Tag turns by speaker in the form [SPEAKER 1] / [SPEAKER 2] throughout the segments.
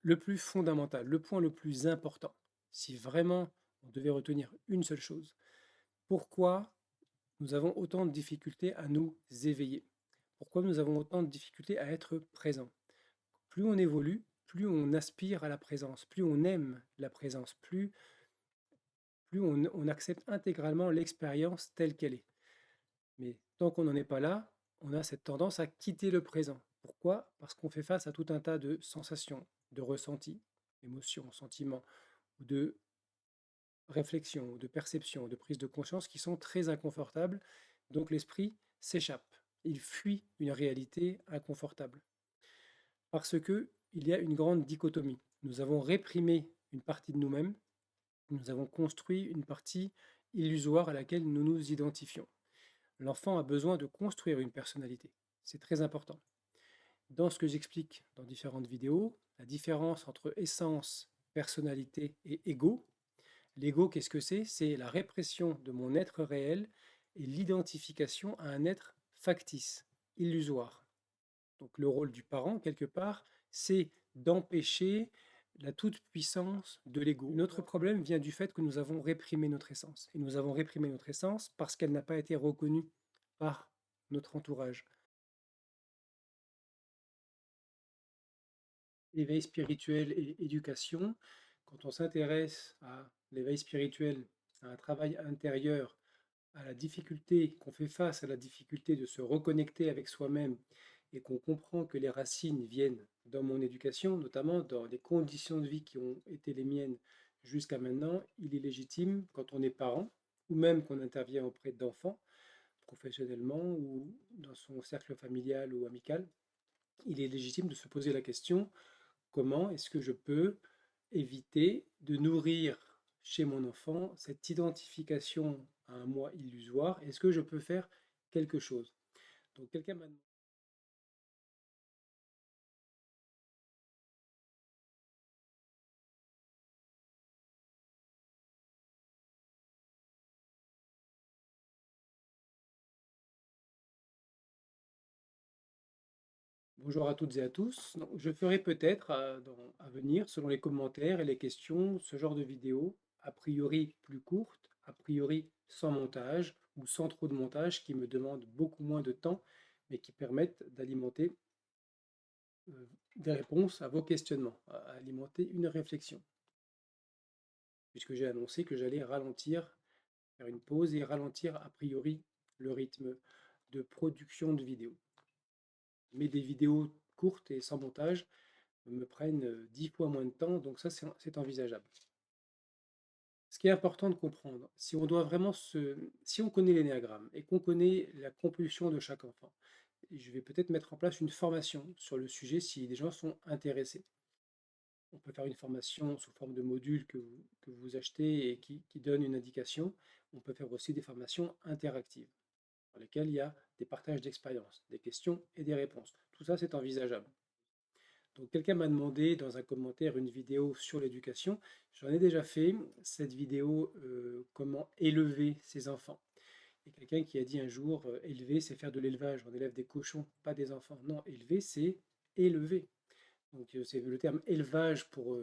[SPEAKER 1] Le plus fondamental, le point le plus important, si vraiment on devait retenir une seule chose, pourquoi nous avons autant de difficultés à nous éveiller? Pourquoi nous avons autant de difficultés à être présents? Plus on évolue, plus on aspire à la présence, plus on aime la présence, plus on accepte intégralement l'expérience telle qu'elle est. Mais tant qu'on n'en est pas là, on a cette tendance à quitter le présent. Pourquoi? Parce qu'on fait face à tout un tas de sensations, de ressentis, émotions, sentiments, ou de réflexions, de perceptions, de prise de conscience qui sont très inconfortables. Donc l'esprit s'échappe. Il fuit une réalité inconfortable. Parce que il y a une grande dichotomie. Nous avons réprimé une partie de nous-mêmes, nous avons construit une partie illusoire à laquelle nous nous identifions. L'enfant a besoin de construire une personnalité. C'est très important. Dans ce que j'explique dans différentes vidéos, la différence entre essence, personnalité et ego. L'ego, qu'est-ce que c'est? C'est la répression de mon être réel et l'identification à un être factice, illusoire. Donc le rôle du parent, quelque part, c'est d'empêcher la toute-puissance de l'ego. Notre problème vient du fait que nous avons réprimé notre essence. Et nous avons réprimé notre essence parce qu'elle n'a pas été reconnue par notre entourage. Éveil spirituel et éducation, quand on s'intéresse à l'éveil spirituel, à un travail intérieur, à la difficulté qu'on fait face à la difficulté de se reconnecter avec soi-même et qu'on comprend que les racines viennent dans mon éducation, notamment dans les conditions de vie qui ont été les miennes jusqu'à maintenant, il est légitime, quand on est parent, ou même qu'on intervient auprès d'enfants, professionnellement ou dans son cercle familial ou amical, il est légitime de se poser la question: comment est-ce que je peux éviter de nourrir chez mon enfant cette identification à un moi illusoire? Est-ce que je peux faire quelque chose? Donc quelqu'un m'a demandé. Bonjour à toutes et à tous. Donc, je ferai peut-être à venir, selon les commentaires et les questions, ce genre de vidéo, a priori plus courte, a priori sans montage ou sans trop de montage, qui me demandent beaucoup moins de temps, mais qui permettent d'alimenter des réponses à vos questionnements, à alimenter une réflexion, puisque j'ai annoncé que j'allais ralentir, faire une pause et ralentir a priori le rythme de production de vidéos. Mais des vidéos courtes et sans montage me prennent 10 fois moins de temps, donc ça c'est envisageable. Ce qui est important de comprendre, si on doit vraiment si on connaît l'énéagramme et qu'on connaît la compulsion de chaque enfant, je vais peut-être mettre en place une formation sur le sujet si les gens sont intéressés. On peut faire une formation sous forme de module que vous achetez et qui donne une indication. On peut faire aussi des formations interactives, dans lesquelles il y a des partages d'expériences, des questions et des réponses. Tout ça, c'est envisageable. Donc, quelqu'un m'a demandé dans un commentaire une vidéo sur l'éducation. J'en ai déjà fait, cette vidéo, comment élever ses enfants. Et quelqu'un qui a dit un jour, élever, c'est faire de l'élevage. On élève des cochons, pas des enfants. Non, élever, c'est élever. Donc c'est le terme élevage pour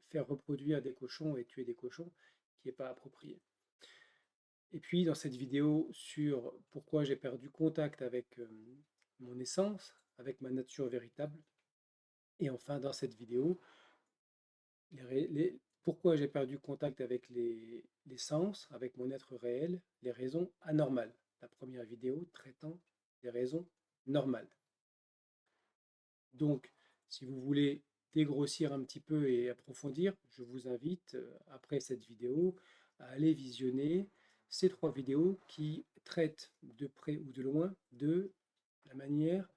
[SPEAKER 1] faire reproduire des cochons et tuer des cochons qui n'est pas approprié. Et puis dans cette vidéo sur pourquoi j'ai perdu contact avec mon essence, avec ma nature véritable. Et enfin dans cette vidéo, pourquoi j'ai perdu contact avec les sens, avec mon être réel, les raisons anormales. La première vidéo traitant des raisons normales. Donc, si vous voulez dégrossir un petit peu et approfondir, je vous invite, après cette vidéo, à aller visionner ces trois vidéos qui traitent de près ou de loin de la manière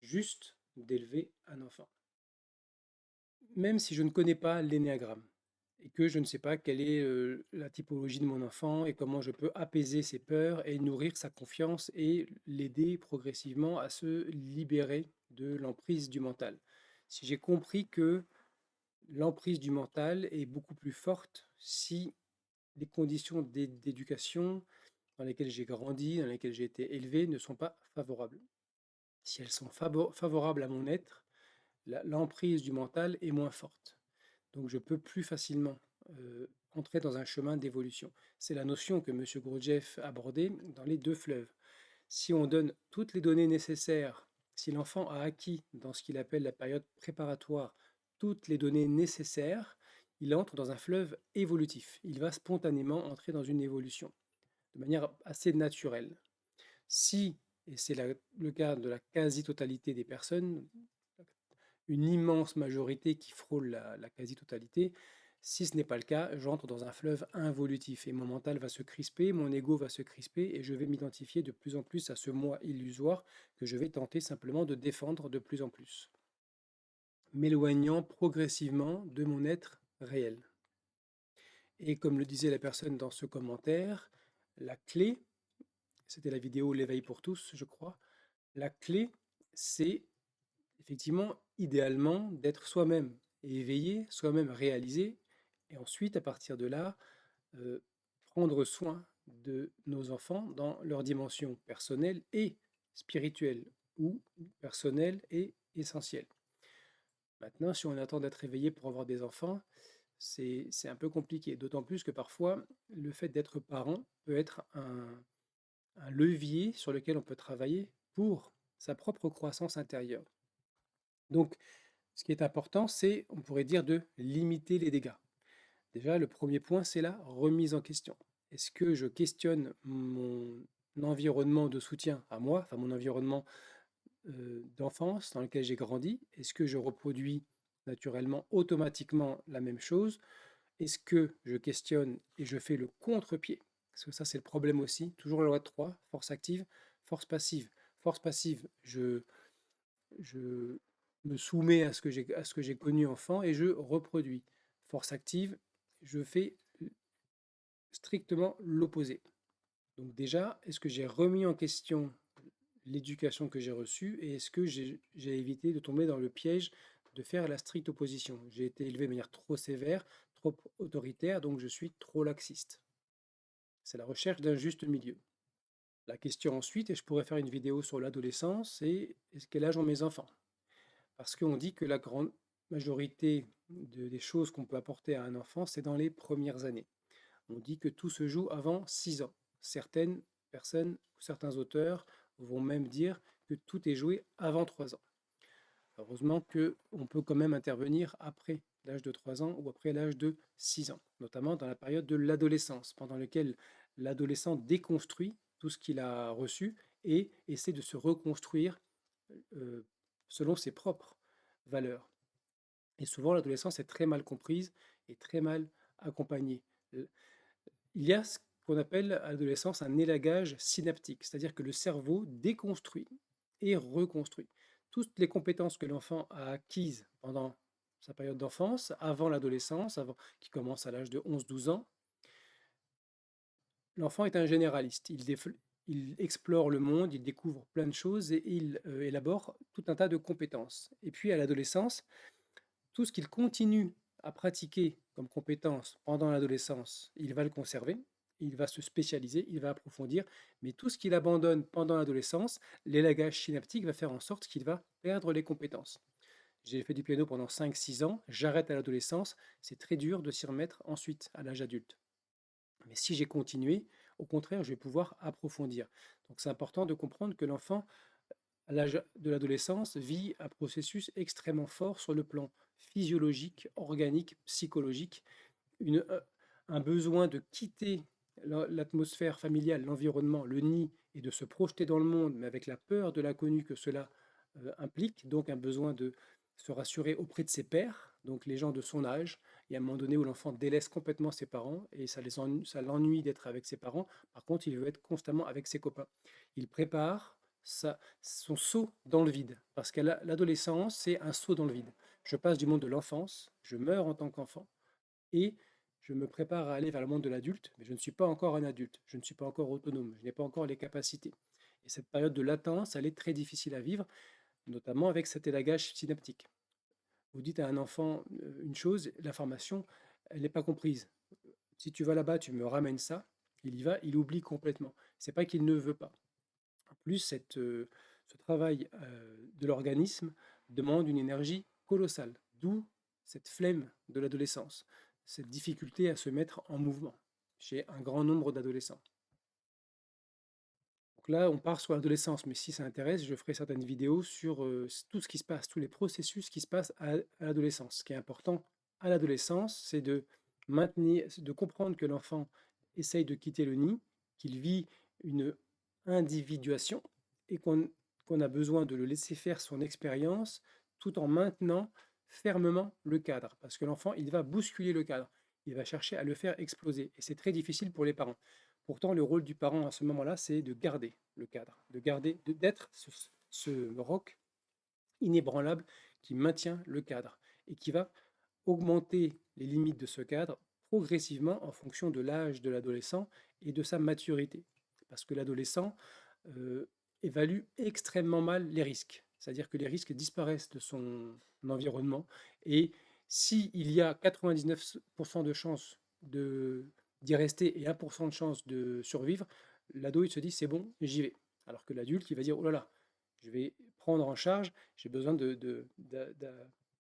[SPEAKER 1] juste d'élever un enfant. Même si je ne connais pas l'énéagramme et que je ne sais pas quelle est la typologie de mon enfant et comment je peux apaiser ses peurs et nourrir sa confiance et l'aider progressivement à se libérer de l'emprise du mental. Si j'ai compris que l'emprise du mental est beaucoup plus forte si les conditions d'éducation dans lesquelles j'ai grandi, dans lesquelles j'ai été élevé, ne sont pas favorables. Si elles sont favorables à mon être, l'emprise du mental est moins forte. Donc je peux plus facilement entrer dans un chemin d'évolution. C'est la notion que M. Gurdjieff abordait dans les deux fleuves. Si on donne toutes les données nécessaires, si l'enfant a acquis dans ce qu'il appelle la période préparatoire toutes les données nécessaires, il entre dans un fleuve évolutif. Il va spontanément entrer dans une évolution de manière assez naturelle. Si, et c'est le cas de la quasi-totalité des personnes, une immense majorité qui frôle la quasi-totalité, si ce n'est pas le cas, j'entre dans un fleuve involutif et mon mental va se crisper, mon ego va se crisper et je vais m'identifier de plus en plus à ce moi illusoire que je vais tenter simplement de défendre de plus en plus, m'éloignant progressivement de mon être réel. Et comme le disait la personne dans ce commentaire, la clé, c'était la vidéo L'éveil pour tous, je crois, la clé, c'est effectivement, idéalement, d'être soi-même éveillé, soi-même réalisé, et ensuite, à partir de là, euh, prendre soin de nos enfants dans leur dimension personnelle et spirituelle, ou personnelle et essentielle. Maintenant, si on attend d'être éveillé pour avoir des enfants, c'est un peu compliqué, d'autant plus que parfois, le fait d'être parent peut être un levier sur lequel on peut travailler pour sa propre croissance intérieure. Donc, ce qui est important, c'est, on pourrait dire, de limiter les dégâts. Déjà, le premier point, c'est la remise en question. Est-ce que je questionne mon environnement de soutien à moi, enfin mon environnement d'enfance dans lequel j'ai grandi? Est-ce que je reproduis naturellement, automatiquement la même chose? Est-ce que je questionne et je fais le contre-pied? Parce que ça, c'est le problème aussi. Toujours la loi de 3, force active, force passive. Force passive, je me soumets à ce que j'ai connu enfant et je reproduis. Force active, je fais strictement l'opposé. Donc déjà, est-ce que j'ai remis en question l'éducation que j'ai reçue et est-ce que j'ai évité de tomber dans le piège de faire la stricte opposition? J'ai été élevé de manière trop sévère, trop autoritaire, donc je suis trop laxiste. C'est la recherche d'un juste milieu. La question ensuite, et je pourrais faire une vidéo sur l'adolescence, c'est quel âge ont mes enfants? Parce qu'on dit que la grande majorité des choses qu'on peut apporter à un enfant, c'est dans les premières années. On dit que tout se joue avant 6 ans. Certaines personnes ou certains auteurs vont même dire que tout est joué avant 3 ans. Heureusement qu'on peut quand même intervenir après l'âge de 3 ans ou après l'âge de 6 ans, notamment dans la période de l'adolescence, pendant laquelle l'adolescent déconstruit tout ce qu'il a reçu et essaie de se reconstruire euh, selon ses propres valeurs. Et souvent, l'adolescence est très mal comprise et très mal accompagnée. Il y a ce qu'on appelle à l'adolescence un élagage synaptique, c'est-à-dire que le cerveau déconstruit et reconstruit. Toutes les compétences que l'enfant a acquises pendant sa période d'enfance, avant l'adolescence, qui commence à l'âge de 11-12 ans, l'enfant est un généraliste. Il explore le monde, il découvre plein de choses et il élabore tout un tas de compétences. Et puis à l'adolescence, tout ce qu'il continue à pratiquer comme compétence pendant l'adolescence, il va le conserver, il va se spécialiser, il va approfondir, mais tout ce qu'il abandonne pendant l'adolescence, l'élagage synaptique va faire en sorte qu'il va perdre les compétences. J'ai fait du piano pendant 5-6 ans, j'arrête à l'adolescence, c'est très dur de s'y remettre ensuite à l'âge adulte. Mais si j'ai continué, au contraire, je vais pouvoir approfondir. Donc c'est important de comprendre que l'enfant, à l'âge de l'adolescence, vit un processus extrêmement fort sur le plan physiologique, organique, psychologique, un besoin de quitter l'atmosphère familiale, l'environnement, le nid, et de se projeter dans le monde, mais avec la peur de l'inconnu que cela implique, donc un besoin de se rassurer auprès de ses pairs, donc les gens de son âge. Il y a un moment donné où l'enfant délaisse complètement ses parents et ça l'ennuie d'être avec ses parents. Par contre, il veut être constamment avec ses copains. Il prépare son saut dans le vide, parce que l'adolescence, c'est un saut dans le vide. Je passe du monde de l'enfance, je meurs en tant qu'enfant, et je me prépare à aller vers le monde de l'adulte, mais je ne suis pas encore un adulte, je ne suis pas encore autonome, je n'ai pas encore les capacités. Et cette période de latence, elle est très difficile à vivre, notamment avec cet élagage synaptique. Vous dites à un enfant une chose, l'information, elle n'est pas comprise. Si tu vas là-bas, tu me ramènes ça, il y va, il oublie complètement. C'est pas qu'il ne veut pas. En plus, ce travail de l'organisme demande une énergie colossal, d'où cette flemme de l'adolescence, cette difficulté à se mettre en mouvement chez un grand nombre d'adolescents. Donc là, on part sur l'adolescence, mais si ça intéresse, je ferai certaines vidéos sur tout ce qui se passe, tous les processus qui se passent à l'adolescence. Ce qui est important à l'adolescence, c'est de maintenir, de comprendre que l'enfant essaye de quitter le nid, qu'il vit une individuation et qu'on a besoin de le laisser faire son expérience tout en maintenant fermement le cadre. Parce que l'enfant, il va bousculer le cadre, il va chercher à le faire exploser. Et c'est très difficile pour les parents. Pourtant, le rôle du parent à ce moment-là, c'est de garder le cadre, de garder, d'être ce roc inébranlable qui maintient le cadre et qui va augmenter les limites de ce cadre progressivement en fonction de l'âge de l'adolescent et de sa maturité. Parce que l'adolescent évalue extrêmement mal les risques. C'est-à-dire que les risques disparaissent de son environnement et s'il y a 99% de chances d'y rester et 1% de chances de survivre, l'ado il se dit c'est bon, j'y vais. Alors que l'adulte il va dire oh là là, je vais prendre en charge, j'ai besoin de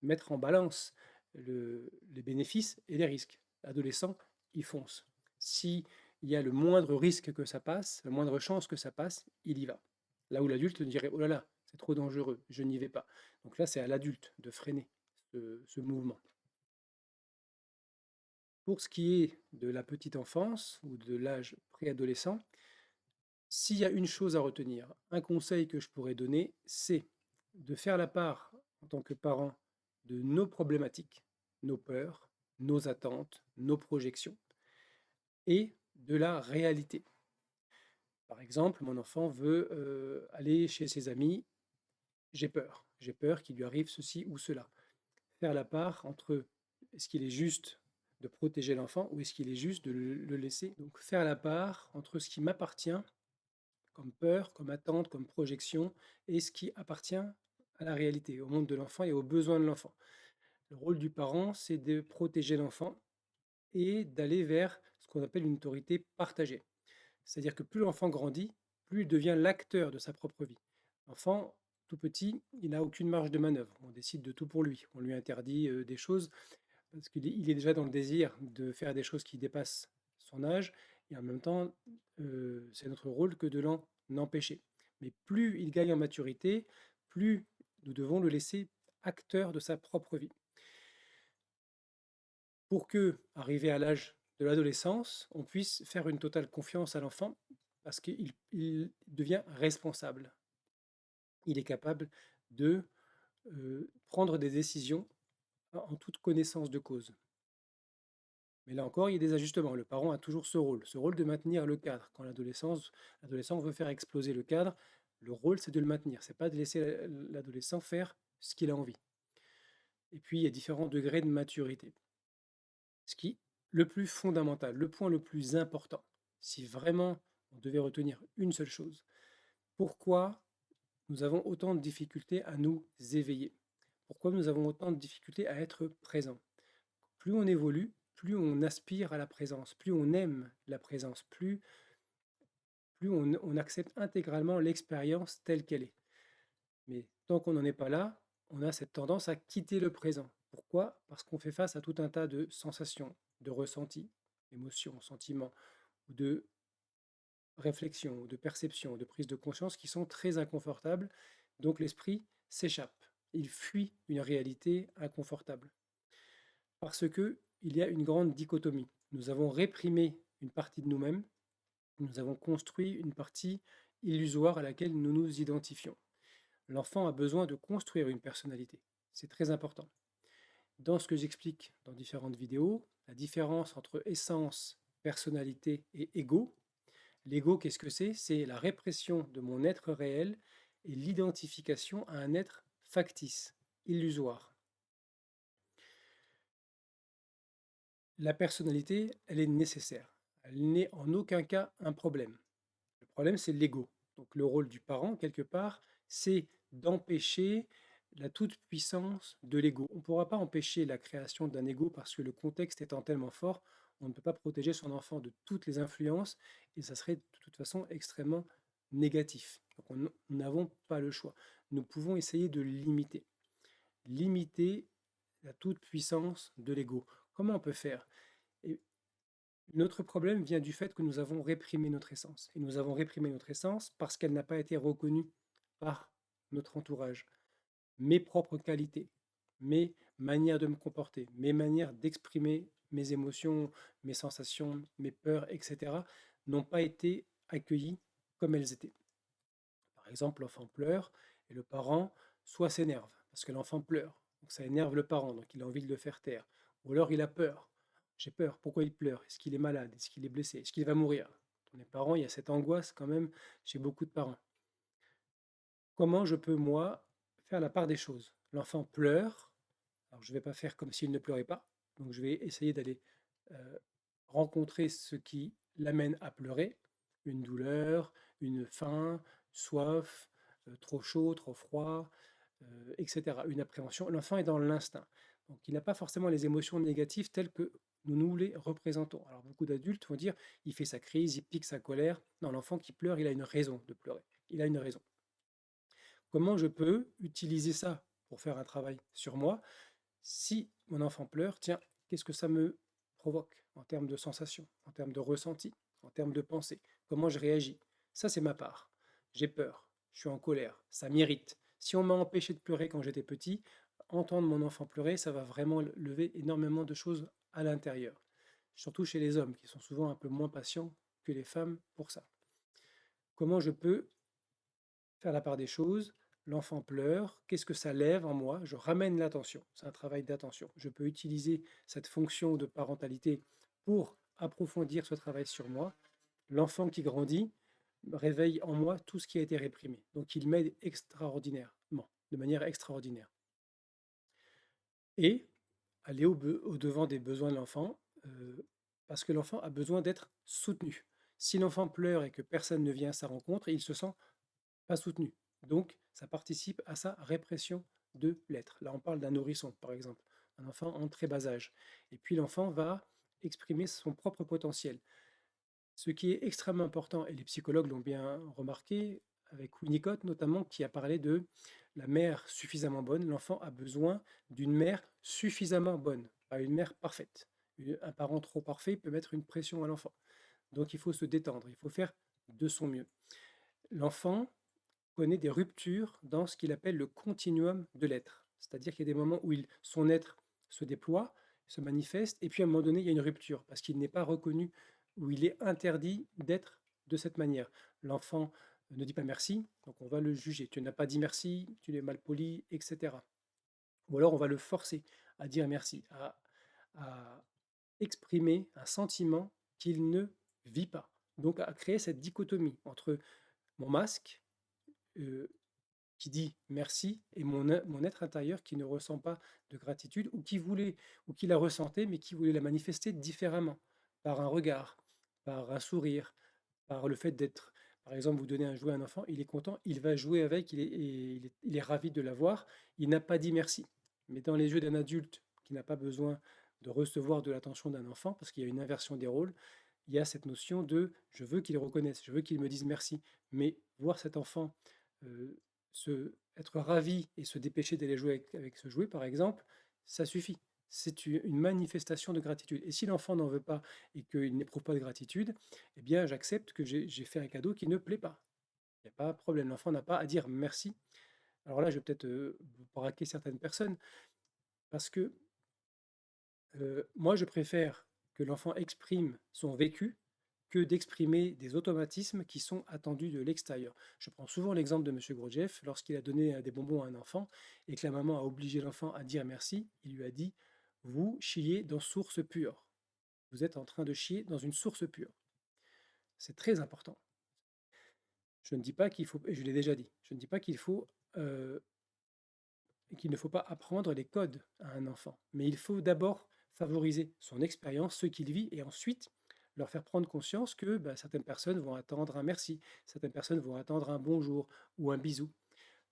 [SPEAKER 1] mettre en balance les bénéfices et les risques. L'adolescent, il fonce. S'il y a le moindre risque que ça passe, la moindre chance que ça passe, il y va. Là où l'adulte dirait oh là là, c'est trop dangereux, je n'y vais pas. Donc là, c'est à l'adulte de freiner ce mouvement. Pour ce qui est de la petite enfance ou de l'âge préadolescent, s'il y a une chose à retenir, un conseil que je pourrais donner, c'est de faire la part en tant que parent de nos problématiques, nos peurs, nos attentes, nos projections et de la réalité. Par exemple, mon enfant veut aller chez ses amis, j'ai peur qu'il lui arrive ceci ou cela. Faire la part entre est-ce qu'il est juste de protéger l'enfant ou est-ce qu'il est juste de le laisser. Donc faire la part entre ce qui m'appartient comme peur, comme attente, comme projection et ce qui appartient à la réalité, au monde de l'enfant et aux besoins de l'enfant. Le rôle du parent, c'est de protéger l'enfant et d'aller vers ce qu'on appelle une autorité partagée. C'est-à-dire que plus l'enfant grandit, plus il devient l'acteur de sa propre vie. L'enfant, tout petit, il n'a aucune marge de manœuvre. On décide de tout pour lui. On lui interdit des choses parce qu'il est déjà dans le désir de faire des choses qui dépassent son âge. Et en même temps, c'est notre rôle que de l'en empêcher. Mais plus il gagne en maturité, plus nous devons le laisser acteur de sa propre vie. Pour que, arrivé à l'âge de l'adolescence, on puisse faire une totale confiance à l'enfant parce qu'il devient responsable. Il est capable de prendre des décisions en toute connaissance de cause. Mais là encore, il y a des ajustements. Le parent a toujours ce rôle de maintenir le cadre. Quand l'adolescent veut faire exploser le cadre, le rôle c'est de le maintenir. C'est pas de laisser l'adolescent faire ce qu'il a envie. Et puis il y a différents degrés de maturité. Ce qui, le plus fondamental, le point le plus important, si vraiment on devait retenir une seule chose, pourquoi nous avons autant de difficultés à nous éveiller? Pourquoi nous avons autant de difficultés à être présents? Plus on évolue, plus on aspire à la présence, plus on aime la présence, plus on accepte intégralement l'expérience telle qu'elle est. Mais tant qu'on n'en est pas là, on a cette tendance à quitter le présent. Pourquoi? Parce qu'on fait face à tout un tas de sensations, de ressentis, émotions, sentiments, ou de réflexions, ou de perceptions, de prise de conscience qui sont très inconfortables. Donc l'esprit s'échappe. Il fuit une réalité inconfortable. Parce que il y a une grande dichotomie. Nous avons réprimé une partie de nous-mêmes, nous avons construit une partie illusoire à laquelle nous nous identifions. L'enfant a besoin de construire une personnalité. C'est très important. Dans ce que j'explique dans différentes vidéos, la différence entre essence, personnalité et ego. L'ego, qu'est-ce que c'est? C'est la répression de mon être réel et l'identification à un être factice, illusoire. La personnalité, elle est nécessaire. Elle n'est en aucun cas un problème. Le problème, c'est l'ego. Donc le rôle du parent, quelque part, c'est d'empêcher la toute-puissance de l'ego. On ne pourra pas empêcher la création d'un ego parce que le contexte étant tellement fort, on ne peut pas protéger son enfant de toutes les influences et ça serait de toute façon extrêmement négatif. Donc nous n'avons pas le choix. Nous pouvons essayer de le limiter. limiter la toute-puissance de l'ego. Comment on peut faire? Et notre problème vient du fait que nous avons réprimé notre essence. Et nous avons réprimé notre essence parce qu'elle n'a pas été reconnue par notre entourage. Mes propres qualités, mes manières de me comporter, mes manières d'exprimer mes émotions, mes sensations, mes peurs, etc., n'ont pas été accueillies comme elles étaient. Par exemple, l'enfant pleure et le parent soit s'énerve parce que l'enfant pleure. Donc ça énerve le parent, donc il a envie de le faire taire. Ou alors il a peur. J'ai peur. Pourquoi il pleure? Est-ce qu'il est malade? Est-ce qu'il est blessé? Est-ce qu'il va mourir? Quand on est parent, il y a cette angoisse quand même chez beaucoup de parents. Comment je peux, moi, faire la part des choses? L'enfant pleure. Alors je ne vais pas faire comme s'il ne pleurait pas. Donc je vais essayer d'aller euh, rencontrer ce qui l'amène à pleurer, une douleur, une faim, soif, trop chaud, trop froid, etc. Une appréhension. L'enfant est dans l'instinct. Donc il n'a pas forcément les émotions négatives telles que nous les représentons. Alors beaucoup d'adultes vont dire, il fait sa crise, il pique sa colère. Non, l'enfant qui pleure, il a une raison de pleurer. Il a une raison. Comment je peux utiliser ça pour faire un travail sur moi? Si mon enfant pleure, tiens, qu'est-ce que ça me provoque en termes de sensations, en termes de ressenti, en termes de pensée? Comment je réagis? Ça, c'est ma part. J'ai peur, je suis en colère, ça m'irrite. Si on m'a empêché de pleurer quand j'étais petit, entendre mon enfant pleurer, ça va vraiment lever énormément de choses à l'intérieur. Surtout chez les hommes, qui sont souvent un peu moins patients que les femmes pour ça. Comment je peux faire la part des choses? L'enfant pleure, qu'est-ce que ça lève en moi? Je ramène l'attention, c'est un travail d'attention. Je peux utiliser cette fonction de parentalité pour approfondir ce travail sur moi. L'enfant qui grandit réveille en moi tout ce qui a été réprimé. Donc il m'aide extraordinairement, de manière extraordinaire. Et aller au-devant des besoins de l'enfant, parce que l'enfant a besoin d'être soutenu. Si l'enfant pleure et que personne ne vient à sa rencontre, il se sent pas soutenu. Donc, ça participe à sa répression de l'être. Là, on parle d'un nourrisson, par exemple, un enfant en très bas âge. Et puis, l'enfant va exprimer son propre potentiel. Ce qui est extrêmement important, et les psychologues l'ont bien remarqué, avec Winnicott notamment, qui a parlé de la mère suffisamment bonne. L'enfant a besoin d'une mère suffisamment bonne, pas une mère parfaite. Un parent trop parfait peut mettre une pression à l'enfant. Donc, il faut se détendre, il faut faire de son mieux. L'enfant connaît des ruptures dans ce qu'il appelle le continuum de l'être. C'est-à-dire qu'il y a des moments où son être se déploie, se manifeste, et puis à un moment donné, il y a une rupture, parce qu'il n'est pas reconnu, ou il est interdit d'être de cette manière. L'enfant ne dit pas merci, donc on va le juger. Tu n'as pas dit merci, tu es mal poli, etc. Ou alors on va le forcer à dire merci, à exprimer un sentiment qu'il ne vit pas. Donc à créer cette dichotomie entre mon masque, euh, qui dit merci et mon être intérieur qui ne ressent pas de gratitude ou qui voulait ou qui la ressentait mais qui voulait la manifester différemment par un regard, par un sourire, par le fait d'être, par exemple, vous donnez un jouet à un enfant, il est content, il va jouer avec, il est ravi de l'avoir, il n'a pas dit merci. Mais dans les yeux d'un adulte qui n'a pas besoin de recevoir de l'attention d'un enfant, parce qu'il y a une inversion des rôles, il y a cette notion de je veux qu'il reconnaisse, je veux qu'il me dise merci. Mais voir cet enfant euh, être ravi et se dépêcher d'aller jouer avec ce jouet, par exemple, ça suffit. C'est une manifestation de gratitude. Et si l'enfant n'en veut pas et qu'il n'éprouve pas de gratitude, eh bien, j'accepte que j'ai fait un cadeau qui ne plaît pas. Il n'y a pas de problème. L'enfant n'a pas à dire merci. Alors là, je vais peut-être braquer certaines personnes parce que moi, je préfère que l'enfant exprime son vécu que d'exprimer des automatismes qui sont attendus de l'extérieur. Je prends souvent l'exemple de M. Gurdjieff, lorsqu'il a donné des bonbons à un enfant et que la maman a obligé l'enfant à dire merci, il lui a dit: vous chiez dans source pure. Vous êtes en train de chier dans une source pure. C'est très important. Je ne dis pas qu'il faut, et je l'ai déjà dit, je ne dis pas euh, qu'il ne faut pas apprendre les codes à un enfant, mais il faut d'abord favoriser son expérience, ce qu'il vit, et ensuite leur faire prendre conscience que certaines personnes vont attendre un merci, certaines personnes vont attendre un bonjour ou un bisou.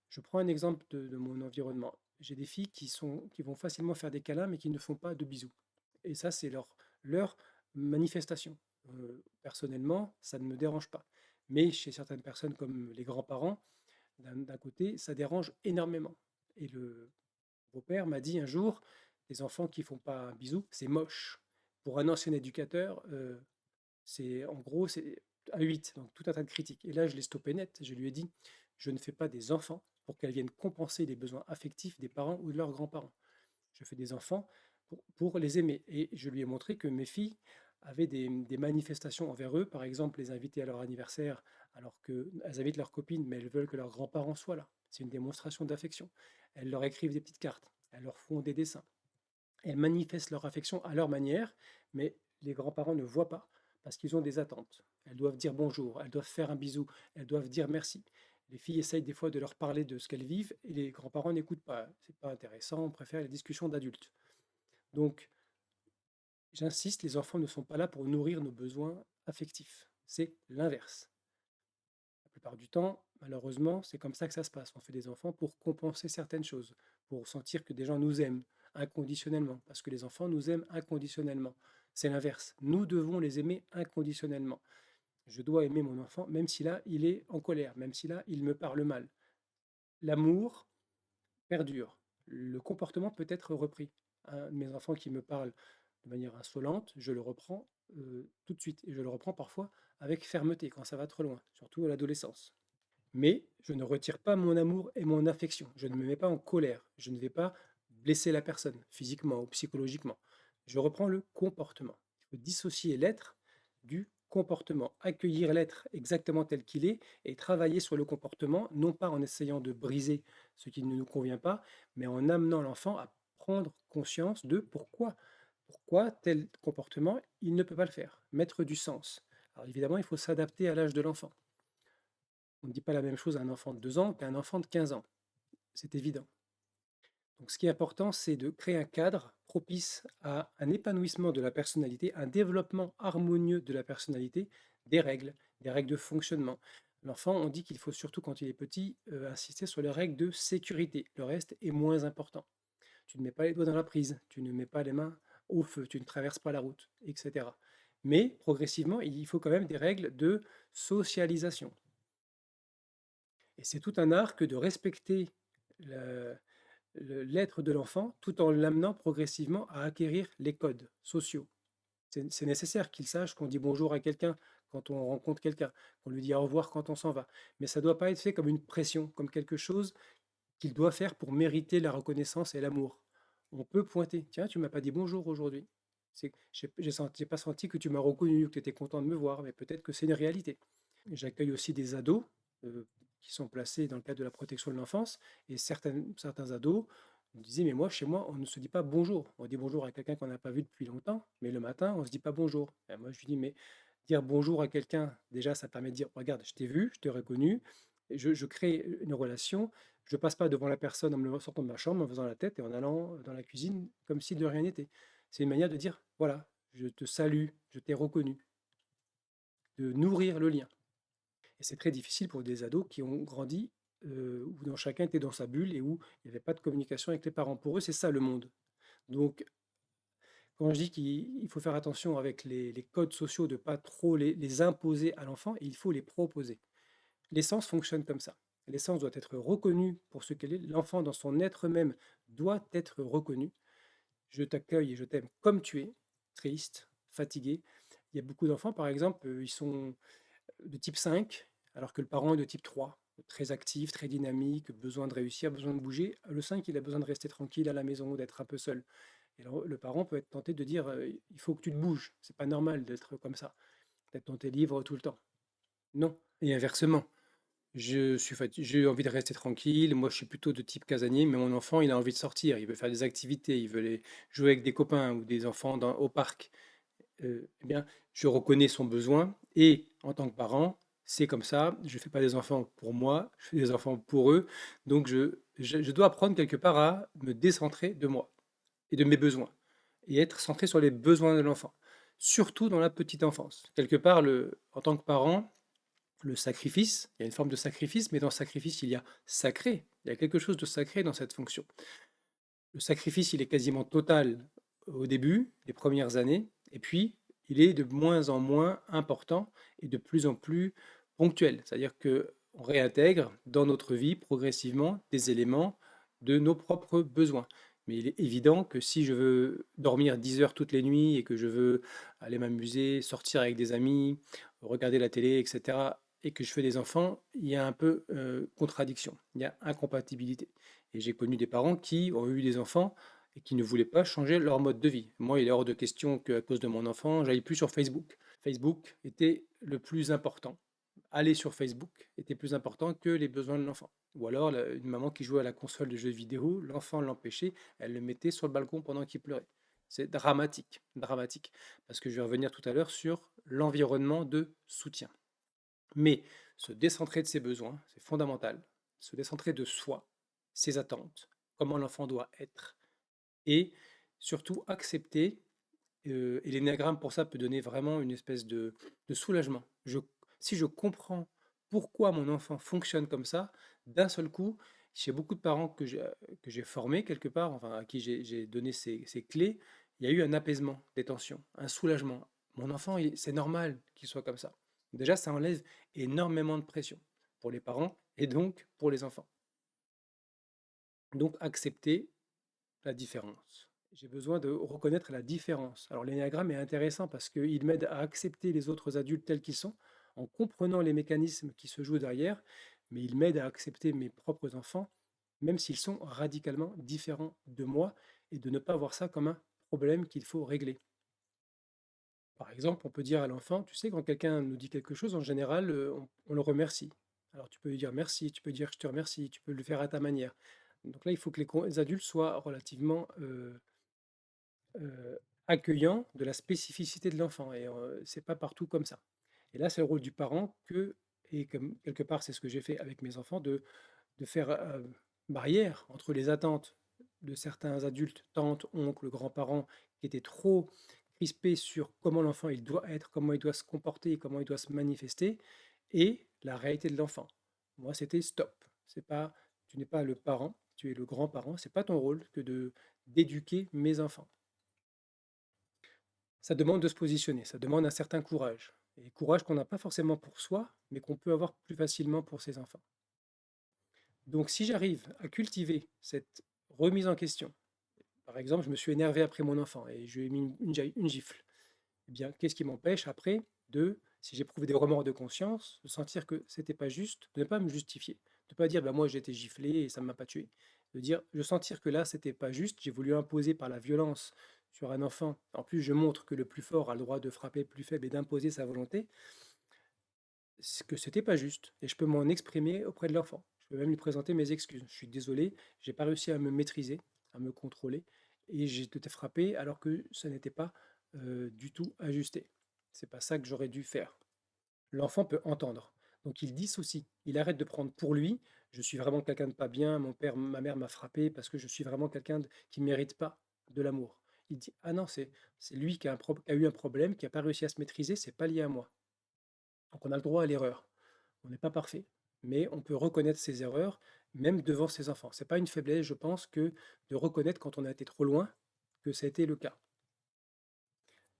[SPEAKER 1] Je prends un exemple de mon environnement. J'ai des filles qui vont facilement faire des câlins, mais qui ne font pas de bisous. Et ça, c'est leur manifestation. Personnellement, ça ne me dérange pas. Mais chez certaines personnes, comme les grands-parents, d'un côté, ça dérange énormément. Et beau-père m'a dit un jour, les enfants qui font pas un bisou, c'est moche. Pour un ancien éducateur, c'est en gros, c'est un 8, donc tout un tas de critiques. Et là, je l'ai stoppé net. Je lui ai dit, je ne fais pas des enfants pour qu'elles viennent compenser les besoins affectifs des parents ou de leurs grands-parents. Je fais des enfants pour les aimer. Et je lui ai montré que mes filles avaient des manifestations envers eux, par exemple les inviter à leur anniversaire alors qu'elles invitent leurs copines, mais elles veulent que leurs grands-parents soient là. C'est une démonstration d'affection. Elles leur écrivent des petites cartes, elles leur font des dessins. Elles manifestent leur affection à leur manière, mais les grands-parents ne voient pas parce qu'ils ont des attentes. Elles doivent dire bonjour, elles doivent faire un bisou, elles doivent dire merci. Les filles essayent des fois de leur parler de ce qu'elles vivent et les grands-parents n'écoutent pas. C'est pas intéressant, on préfère les discussions d'adultes. Donc, j'insiste, les enfants ne sont pas là pour nourrir nos besoins affectifs. C'est l'inverse. La plupart du temps, malheureusement, c'est comme ça que ça se passe. On fait des enfants pour compenser certaines choses, pour sentir que des gens nous aiment inconditionnellement, parce que les enfants nous aiment inconditionnellement. C'est l'inverse. Nous devons les aimer inconditionnellement. Je dois aimer mon enfant, même si là, il est en colère, même si là, il me parle mal. L'amour perdure. Le comportement peut être repris. Un de mes enfants qui me parle de manière insolente, je le reprends tout de suite. Et je le reprends parfois avec fermeté quand ça va trop loin, surtout à l'adolescence. Mais je ne retire pas mon amour et mon affection. Je ne me mets pas en colère. Je ne vais pas blesser la personne, physiquement ou psychologiquement. Je reprends le comportement. Il faut dissocier l'être du comportement, accueillir l'être exactement tel qu'il est et travailler sur le comportement, non pas en essayant de briser ce qui ne nous convient pas, mais en amenant l'enfant à prendre conscience de pourquoi tel comportement, il ne peut pas le faire, mettre du sens. Alors évidemment, il faut s'adapter à l'âge de l'enfant. On ne dit pas la même chose à un enfant de 2 ans qu'à un enfant de 15 ans. C'est évident. Donc ce qui est important, c'est de créer un cadre propice à un épanouissement de la personnalité, un développement harmonieux de la personnalité, des règles de fonctionnement. L'enfant, on dit qu'il faut surtout quand il est petit insister sur les règles de sécurité. Le reste est moins important. Tu ne mets pas les doigts dans la prise, tu ne mets pas les mains au feu, tu ne traverses pas la route, etc. Mais progressivement, il faut quand même des règles de socialisation. Et c'est tout un art que de respecter le- l'être de l'enfant tout en l'amenant progressivement à acquérir les codes sociaux. C'est nécessaire qu'il sache qu'on dit bonjour à quelqu'un quand on rencontre quelqu'un, qu'on lui dit au revoir quand on s'en va. Mais ça ne doit pas être fait comme une pression, comme quelque chose qu'il doit faire pour mériter la reconnaissance et l'amour. On peut pointer, tiens, tu m'as pas dit bonjour aujourd'hui. J'ai pas senti que tu m'as reconnu, que tu étais content de me voir, mais peut-être que c'est une réalité. J'accueille aussi des ados qui sont placés dans le cadre de la protection de l'enfance, et certains ados me disaient, mais moi, chez moi, on ne se dit pas bonjour. On dit bonjour à quelqu'un qu'on n'a pas vu depuis longtemps, mais le matin, on ne se dit pas bonjour. Et moi, je lui dis, mais dire bonjour à quelqu'un, déjà, ça permet de dire, regarde, je t'ai vu, je t'ai reconnu, et je crée une relation. Je passe pas devant la personne en me sortant de ma chambre, en faisant la tête et en allant dans la cuisine comme si de rien n'était. C'est une manière de dire, voilà, je te salue, je t'ai reconnu, de nourrir le lien. Et c'est très difficile pour des ados qui ont grandi où dans chacun était dans sa bulle et où il n'y avait pas de communication avec les parents. Pour eux, c'est ça le monde. Donc, quand je dis qu'il faut faire attention avec les codes sociaux, de ne pas trop les imposer à l'enfant, il faut les proposer. L'essence fonctionne comme ça. L'essence doit être reconnue pour ce qu'elle est. L'enfant, dans son être même, doit être reconnu. Je t'accueille et je t'aime comme tu es, triste, fatigué. Il y a beaucoup d'enfants, par exemple, ils sont de type 5, alors que le parent est de type 3, très actif, très dynamique, besoin de réussir, besoin de bouger. Le 5, il a besoin de rester tranquille à la maison, d'être un peu seul. Et le parent peut être tenté de dire il faut que tu te bouges, c'est pas normal d'être comme ça, d'être dans tes livres tout le temps. Non. Et inversement, j'ai envie de rester tranquille, moi je suis plutôt de type casanier, mais mon enfant il a envie de sortir, il veut faire des activités, il veut jouer avec des copains ou des enfants au parc. Eh bien, je reconnais son besoin et en tant que parent, c'est comme ça, je ne fais pas des enfants pour moi, je fais des enfants pour eux, donc je dois apprendre quelque part à me décentrer de moi et de mes besoins et être centré sur les besoins de l'enfant, surtout dans la petite enfance. Quelque part, en tant que parent, le sacrifice, il y a une forme de sacrifice, mais dans le sacrifice, il y a sacré, il y a quelque chose de sacré dans cette fonction. Le sacrifice, il est quasiment total au début, les premières années, et puis il est de moins en moins important et de plus en plus ponctuel. C'est-à-dire que on réintègre dans notre vie progressivement des éléments de nos propres besoins. Mais il est évident que si je veux dormir 10 heures toutes les nuits et que je veux aller m'amuser, sortir avec des amis, regarder la télé, etc., et que je fais des enfants, il y a un peu contradiction, il y a incompatibilité. Et j'ai connu des parents qui ont eu des enfants et qui ne voulaient pas changer leur mode de vie. Moi, il est hors de question qu'à cause de mon enfant, j'aille plus sur Facebook. Facebook était le plus important. Aller sur Facebook était plus important que les besoins de l'enfant. Ou alors, une maman qui jouait à la console de jeux vidéo, l'enfant l'empêchait, elle le mettait sur le balcon pendant qu'il pleurait. C'est dramatique, dramatique. Parce que je vais revenir tout à l'heure sur l'environnement de soutien. Mais se décentrer de ses besoins, c'est fondamental. Se décentrer de soi, ses attentes, comment l'enfant doit être. Et surtout accepter, et l'énéagramme pour ça peut donner vraiment une espèce de soulagement. Si je comprends pourquoi mon enfant fonctionne comme ça, d'un seul coup, chez beaucoup de parents que j'ai formés quelque part, enfin à qui j'ai donné ces clés, il y a eu un apaisement des tensions, un soulagement. Mon enfant, c'est normal qu'il soit comme ça. Déjà, ça enlève énormément de pression pour les parents et donc pour les enfants. Donc, accepter la différence. J'ai besoin de reconnaître la différence. Alors l'énéagramme est intéressant parce qu'il m'aide à accepter les autres adultes tels qu'ils sont, en comprenant les mécanismes qui se jouent derrière, mais il m'aide à accepter mes propres enfants, même s'ils sont radicalement différents de moi, et de ne pas voir ça comme un problème qu'il faut régler. Par exemple, on peut dire à l'enfant, tu sais, quand quelqu'un nous dit quelque chose, en général, on le remercie. Alors tu peux lui dire merci, tu peux dire je te remercie, tu peux le faire à ta manière. Donc là, il faut que les adultes soient relativement accueillant de la spécificité de l'enfant et c'est pas partout comme ça. Et là, c'est le rôle du parent et comme quelque part c'est ce que j'ai fait avec mes enfants, de faire barrière entre les attentes de certains adultes, tantes, oncles, grands-parents, qui étaient trop crispés sur comment l'enfant il doit être, comment il doit se comporter, comment il doit se manifester, et la réalité de l'enfant. Moi, c'était stop. C'est pas, tu n'es pas le parent, tu es le grand-parent. C'est pas ton rôle que de d'éduquer mes enfants. Ça demande de se positionner, ça demande un certain courage. Et courage qu'on n'a pas forcément pour soi, mais qu'on peut avoir plus facilement pour ses enfants. Donc si j'arrive à cultiver cette remise en question, par exemple, je me suis énervé après mon enfant et je lui ai mis une gifle, eh bien, qu'est-ce qui m'empêche après si j'éprouve des remords de conscience, de sentir que c'était pas juste, de ne pas me justifier, de ne pas dire, bah, moi j'ai été giflé et ça ne m'a pas tué, de dire, de sentir que là c'était pas juste, j'ai voulu imposer par la violence sur un enfant. En plus, je montre que le plus fort a le droit de frapper le plus faible et d'imposer sa volonté, c'est que c'était pas juste. Et je peux m'en exprimer auprès de l'enfant. Je peux même lui présenter mes excuses. Je suis désolé, j'ai pas réussi à me maîtriser, à me contrôler, et j'ai été frappé alors que ça n'était pas du tout ajusté. C'est pas ça que j'aurais dû faire. L'enfant peut entendre. Donc il dissocie. Il arrête de prendre pour lui. Je suis vraiment quelqu'un de pas bien. Mon père, ma mère m'a frappé parce que je suis vraiment quelqu'un qui ne mérite pas de l'amour. Il dit ah non, c'est lui qui a eu un problème, qui n'a pas réussi à se maîtriser. C'est pas lié à moi. Donc on a le droit à l'erreur. On n'est pas parfait, mais on peut reconnaître ses erreurs, même devant ses enfants. C'est pas une faiblesse, je pense, que de reconnaître quand on a été trop loin, que ça a été le cas.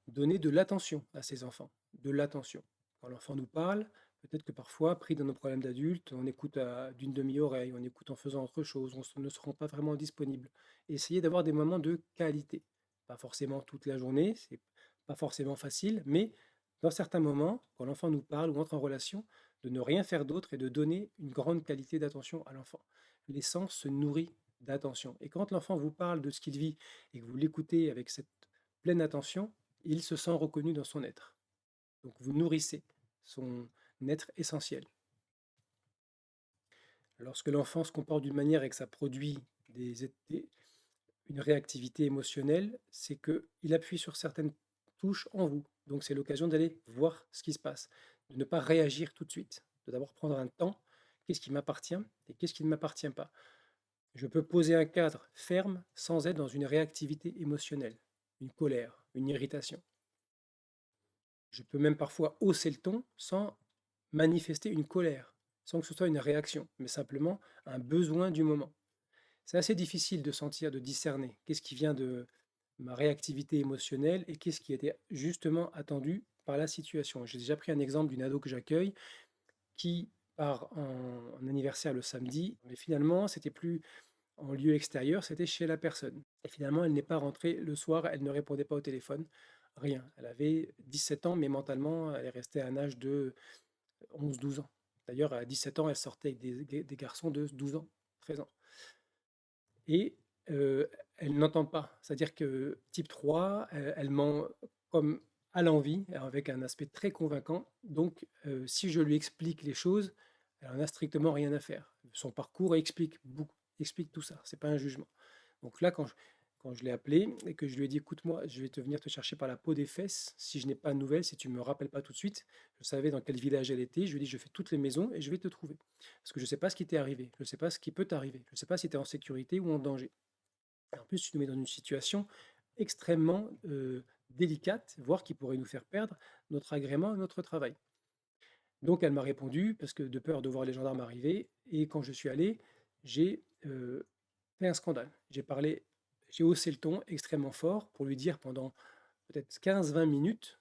[SPEAKER 1] Donner de l'attention à ses enfants, de l'attention. Quand l'enfant nous parle, peut-être que parfois, pris dans nos problèmes d'adultes, on écoute d'une demi-oreille, on écoute en faisant autre chose, ne se rend pas vraiment disponible. Essayez d'avoir des moments de qualité. Pas forcément toute la journée, c'est pas forcément facile, mais dans certains moments, quand l'enfant nous parle ou entre en relation, de ne rien faire d'autre et de donner une grande qualité d'attention à l'enfant. L'essence se nourrit d'attention. Et quand l'enfant vous parle de ce qu'il vit et que vous l'écoutez avec cette pleine attention, il se sent reconnu dans son être. Donc vous nourrissez son être essentiel. Lorsque l'enfant se comporte d'une manière et que ça produit une réactivité émotionnelle, c'est qu'il appuie sur certaines touches en vous. Donc c'est l'occasion d'aller voir ce qui se passe, de ne pas réagir tout de suite, de d'abord prendre un temps, qu'est-ce qui m'appartient et qu'est-ce qui ne m'appartient pas. Je peux poser un cadre ferme sans être dans une réactivité émotionnelle, une colère, une irritation. Je peux même parfois hausser le ton sans manifester une colère, sans que ce soit une réaction, mais simplement un besoin du moment. C'est assez difficile de sentir, de discerner qu'est-ce qui vient de ma réactivité émotionnelle et qu'est-ce qui était justement attendu par la situation. J'ai déjà pris un exemple d'une ado que j'accueille qui part en anniversaire le samedi, mais finalement, c'était plus en lieu extérieur, c'était chez la personne. Et finalement, elle n'est pas rentrée le soir, elle ne répondait pas au téléphone, rien. Elle avait 17 ans, mais mentalement, elle est restée à un âge de 11-12 ans. D'ailleurs, à 17 ans, elle sortait avec des garçons de 12 ans, 13 ans. Et elle n'entend pas. C'est-à-dire que type 3, elle ment comme à l'envi, avec un aspect très convaincant. Donc, si je lui explique les choses, elle en a strictement rien à faire. Son parcours explique beaucoup, explique tout ça. C'est pas un jugement. Donc là, quand je l'ai appelé et que je lui ai dit, écoute-moi, je vais te venir te chercher par la peau des fesses si je n'ai pas de nouvelles, si tu me rappelles pas tout de suite. Je savais dans quel village elle était. Je lui ai dit, je fais toutes les maisons et je vais te trouver. Parce que je ne sais pas ce qui t'est arrivé. Je ne sais pas ce qui peut t'arriver. Je ne sais pas si tu es en sécurité ou en danger. Et en plus, tu nous mets dans une situation extrêmement délicate, voire qui pourrait nous faire perdre notre agrément et notre travail. Donc elle m'a répondu, parce que de peur de voir les gendarmes arriver, et quand je suis allé, j'ai fait un scandale. J'ai haussé le ton extrêmement fort pour lui dire pendant peut-être 15-20 minutes,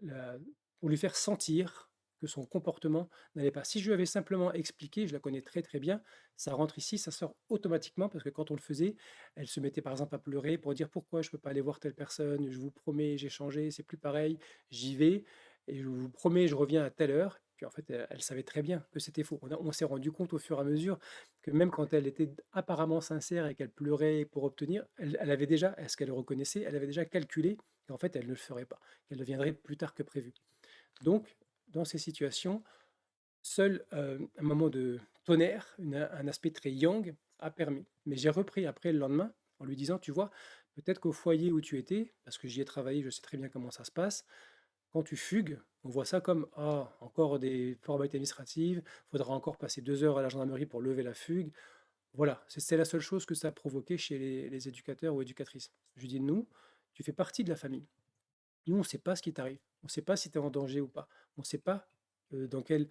[SPEAKER 1] la- pour lui faire sentir que son comportement n'allait pas. Si je lui avais simplement expliqué, je la connais très très bien, ça rentre ici, ça sort automatiquement parce que quand on le faisait, elle se mettait par exemple à pleurer pour dire pourquoi je ne peux pas aller voir telle personne, je vous promets, j'ai changé, c'est plus pareil, j'y vais et je vous promets, je reviens à telle heure. Puis en fait, elle savait très bien que c'était faux. On s'est rendu compte au fur et à mesure que même quand elle était apparemment sincère et qu'elle pleurait pour obtenir, elle avait déjà, est-ce qu'elle le reconnaissait, elle avait déjà calculé qu'en fait elle ne le ferait pas, qu'elle viendrait plus tard que prévu. Donc, dans ces situations, seul un moment de tonnerre, un aspect très yang, a permis. Mais j'ai repris après le lendemain en lui disant, tu vois, peut-être qu'au foyer où tu étais, parce que j'y ai travaillé, je sais très bien comment ça se passe, quand tu fugues, on voit ça comme ah, encore des formalités administratives, il faudra encore passer 2 heures à la gendarmerie pour lever la fugue. Voilà, c'est la seule chose que ça a provoqué chez les éducateurs ou éducatrices. Je lui dis, nous, tu fais partie de la famille. Nous, on ne sait pas ce qui t'arrive. On ne sait pas si tu es en danger ou pas. On ne sait pas dans quel,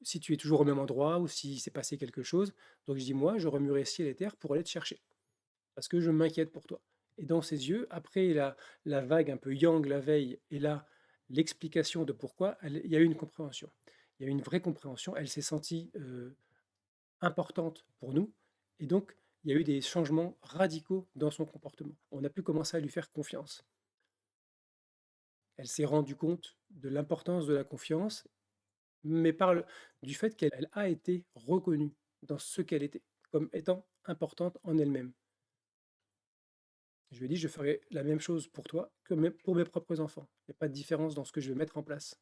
[SPEAKER 1] si tu es toujours au même endroit ou s'il s'est passé quelque chose. Donc je dis, moi, je remuerai ciel et terre pour aller te chercher. Parce que je m'inquiète pour toi. Et dans ses yeux, après la vague un peu yang la veille, et là, l'explication de pourquoi, il y a eu une compréhension. Il y a eu une vraie compréhension. Elle s'est sentie importante pour nous. Et donc, il y a eu des changements radicaux dans son comportement. On a pu commencer à lui faire confiance. Elle s'est rendue compte de l'importance de la confiance, mais du fait qu'elle a été reconnue dans ce qu'elle était, comme étant importante en elle-même. Je lui ai dit, je ferai la même chose pour toi que pour mes propres enfants. Il n'y a pas de différence dans ce que je vais mettre en place.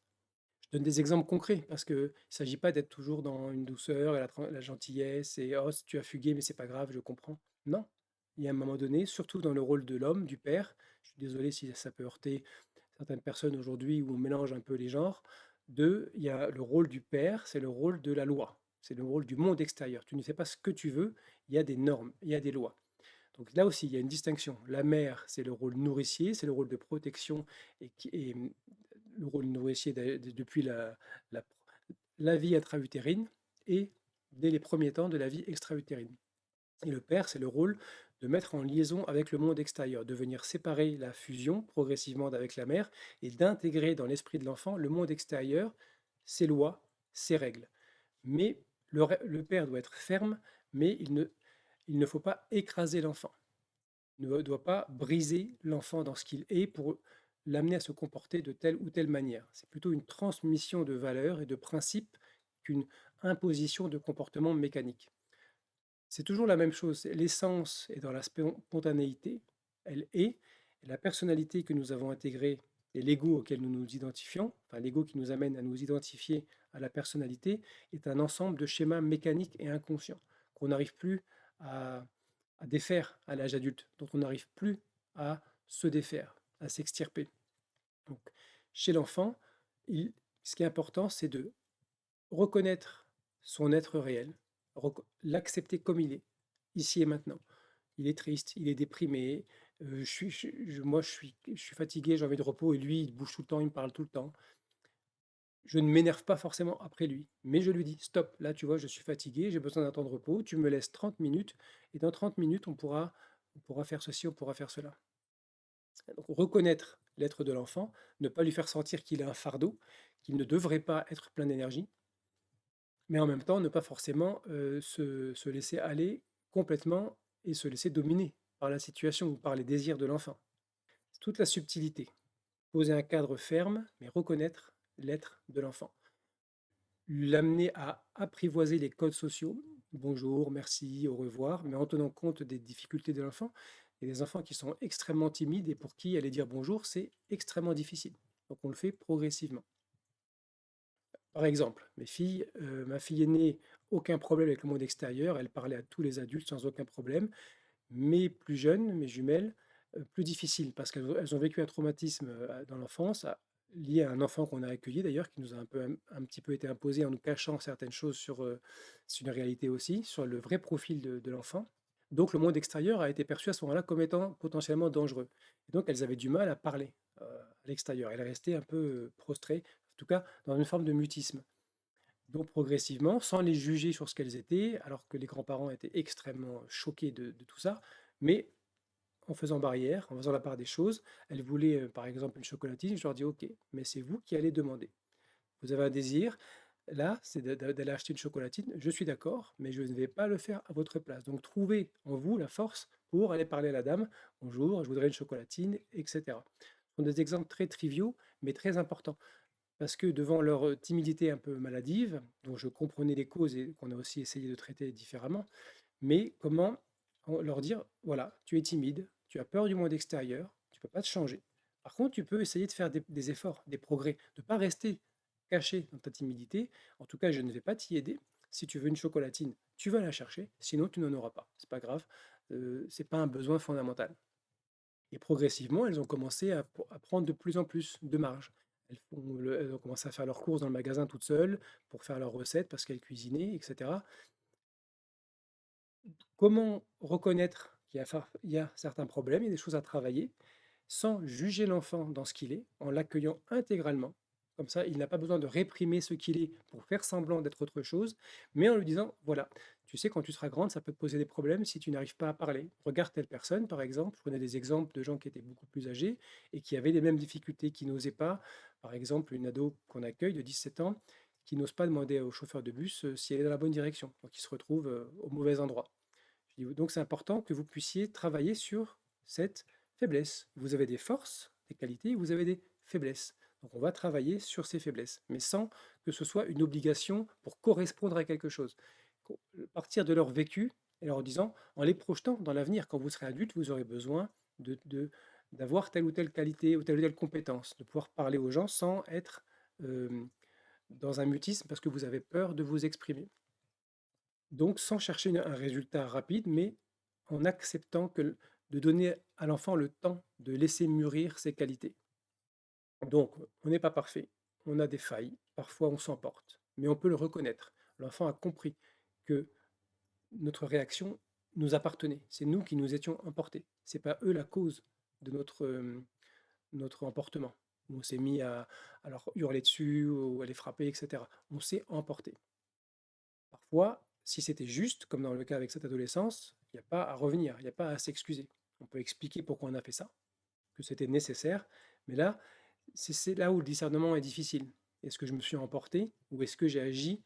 [SPEAKER 1] Je donne des exemples concrets parce qu'il ne s'agit pas d'être toujours dans une douceur et la gentillesse et oh, si tu as fugué, mais c'est pas grave, je comprends. Non. Il y a un moment donné, surtout dans le rôle de l'homme, du père, je suis désolé si ça peut heurter certaines personnes aujourd'hui où on mélange un peu les genres, il y a le rôle du père, c'est le rôle de la loi, c'est le rôle du monde extérieur. Tu ne fais pas ce que tu veux, il y a des normes, il y a des lois. Donc là aussi, il y a une distinction. La mère, c'est le rôle nourricier, c'est le rôle de protection et le rôle nourricier depuis la, la vie intra-utérine et dès les premiers temps de la vie extra-utérine. Et le père, c'est le rôle de mettre en liaison avec le monde extérieur, de venir séparer la fusion progressivement avec la mère et d'intégrer dans l'esprit de l'enfant le monde extérieur, ses lois, ses règles. Mais le père doit être ferme, mais il ne faut pas écraser l'enfant, ne doit pas briser l'enfant dans ce qu'il est pour l'amener à se comporter de telle ou telle manière. C'est plutôt une transmission de valeurs et de principes qu'une imposition de comportement mécanique. C'est toujours la même chose. L'essence est dans la spontanéité, elle est, et la personnalité que nous avons intégrée et l'ego auquel nous nous identifions, enfin l'ego qui nous amène à nous identifier à la personnalité, est un ensemble de schémas mécaniques et inconscients qu'on n'arrive plus à, à défaire à l'âge adulte, dont on n'arrive plus à se défaire, à s'extirper. Donc, chez l'enfant, ce qui est important, c'est de reconnaître son être réel, l'accepter comme il est, ici et maintenant. Il est triste, il est déprimé, moi je suis fatigué, j'ai envie de repos, et lui, il bouge tout le temps, il me parle tout le temps. Je ne m'énerve pas forcément après lui, mais je lui dis, stop, là tu vois, je suis fatigué, j'ai besoin d'un temps de repos, tu me laisses 30 minutes, et dans 30 minutes, on pourra faire ceci, on pourra faire cela. Donc reconnaître l'être de l'enfant, ne pas lui faire sentir qu'il a un fardeau, qu'il ne devrait pas être plein d'énergie, mais en même temps, ne pas forcément se laisser aller complètement et se laisser dominer par la situation ou par les désirs de l'enfant. C'est toute la subtilité. Poser un cadre ferme, mais reconnaître l'être de l'enfant. L'amener à apprivoiser les codes sociaux, bonjour, merci, au revoir, mais en tenant compte des difficultés de l'enfant. Il y a des enfants qui sont extrêmement timides et pour qui aller dire bonjour, c'est extrêmement difficile. Donc on le fait progressivement. Par exemple, ma fille aînée, aucun problème avec le monde extérieur, elle parlait à tous les adultes sans aucun problème. Mes plus jeunes, mes jumelles, plus difficile parce qu'elles ont vécu un traumatisme, dans l'enfance, lié à un enfant qu'on a accueilli d'ailleurs, qui nous a un petit peu été imposé en nous cachant certaines choses c'est une réalité aussi, sur le vrai profil de l'enfant. Donc le monde extérieur a été perçu à ce moment-là comme étant potentiellement dangereux et donc elles avaient du mal à parler, à l'extérieur. Elles restaient un peu, prostrées, en tout cas dans une forme de mutisme. Donc progressivement, sans les juger sur ce qu'elles étaient, alors que les grands-parents étaient extrêmement choqués de tout ça, mais en faisant barrière, en faisant la part des choses, elles voulaient par exemple une chocolatine, je leur dis ok, mais c'est vous qui allez demander. Vous avez un désir, là, c'est d'aller acheter une chocolatine, je suis d'accord, mais je ne vais pas le faire à votre place. Donc trouvez en vous la force pour aller parler à la dame, bonjour, je voudrais une chocolatine, etc. Ce sont des exemples très triviaux, mais très importants. Parce que devant leur timidité un peu maladive, dont je comprenais les causes et qu'on a aussi essayé de traiter différemment, mais comment leur dire, voilà, tu es timide, tu as peur du monde extérieur, tu ne peux pas te changer. Par contre, tu peux essayer de faire des efforts, des progrès, de ne pas rester caché dans ta timidité. En tout cas, je ne vais pas t'y aider. Si tu veux une chocolatine, tu vas la chercher, sinon tu n'en auras pas. C'est pas grave, c'est pas un besoin fondamental. Et progressivement, elles ont commencé à prendre de plus en plus de marge. Elles ont commencé à faire leurs courses dans le magasin toutes seules pour faire leurs recettes parce qu'elles cuisinaient, etc. Comment reconnaître il y a certains problèmes, il y a des choses à travailler, sans juger l'enfant dans ce qu'il est, en l'accueillant intégralement. Comme ça, il n'a pas besoin de réprimer ce qu'il est pour faire semblant d'être autre chose, mais en lui disant, voilà, tu sais, quand tu seras grande, ça peut te poser des problèmes si tu n'arrives pas à parler. Regarde telle personne, par exemple. Je prenais des exemples de gens qui étaient beaucoup plus âgés et qui avaient les mêmes difficultés, qui n'osaient pas. Par exemple, une ado qu'on accueille de 17 ans, qui n'ose pas demander au chauffeur de bus si elle est dans la bonne direction. Donc, il se retrouve au mauvais endroit. Donc c'est important que vous puissiez travailler sur cette faiblesse. Vous avez des forces, des qualités, vous avez des faiblesses. Donc on va travailler sur ces faiblesses, mais sans que ce soit une obligation pour correspondre à quelque chose. Partir de leur vécu et leur disant, en les projetant dans l'avenir, quand vous serez adulte, vous aurez besoin d'avoir telle ou telle qualité ou telle compétence, de pouvoir parler aux gens sans être euh, dans un mutisme parce que vous avez peur de vous exprimer. Donc sans chercher un résultat rapide, mais en acceptant de donner à l'enfant le temps de laisser mûrir ses qualités. Donc on n'est pas parfait, on a des failles, parfois on s'emporte, mais on peut le reconnaître. L'enfant a compris que notre réaction nous appartenait, c'est nous qui nous étions emportés, c'est pas eux la cause de notre emportement. On s'est mis à leur hurler dessus ou à les frapper, etc. On s'est emporté. Parfois, si c'était juste, comme dans le cas avec cette adolescence, il n'y a pas à revenir, il n'y a pas à s'excuser. On peut expliquer pourquoi on a fait ça, que c'était nécessaire, mais là, c'est là où le discernement est difficile. Est-ce que je me suis emporté ou est-ce que j'ai agi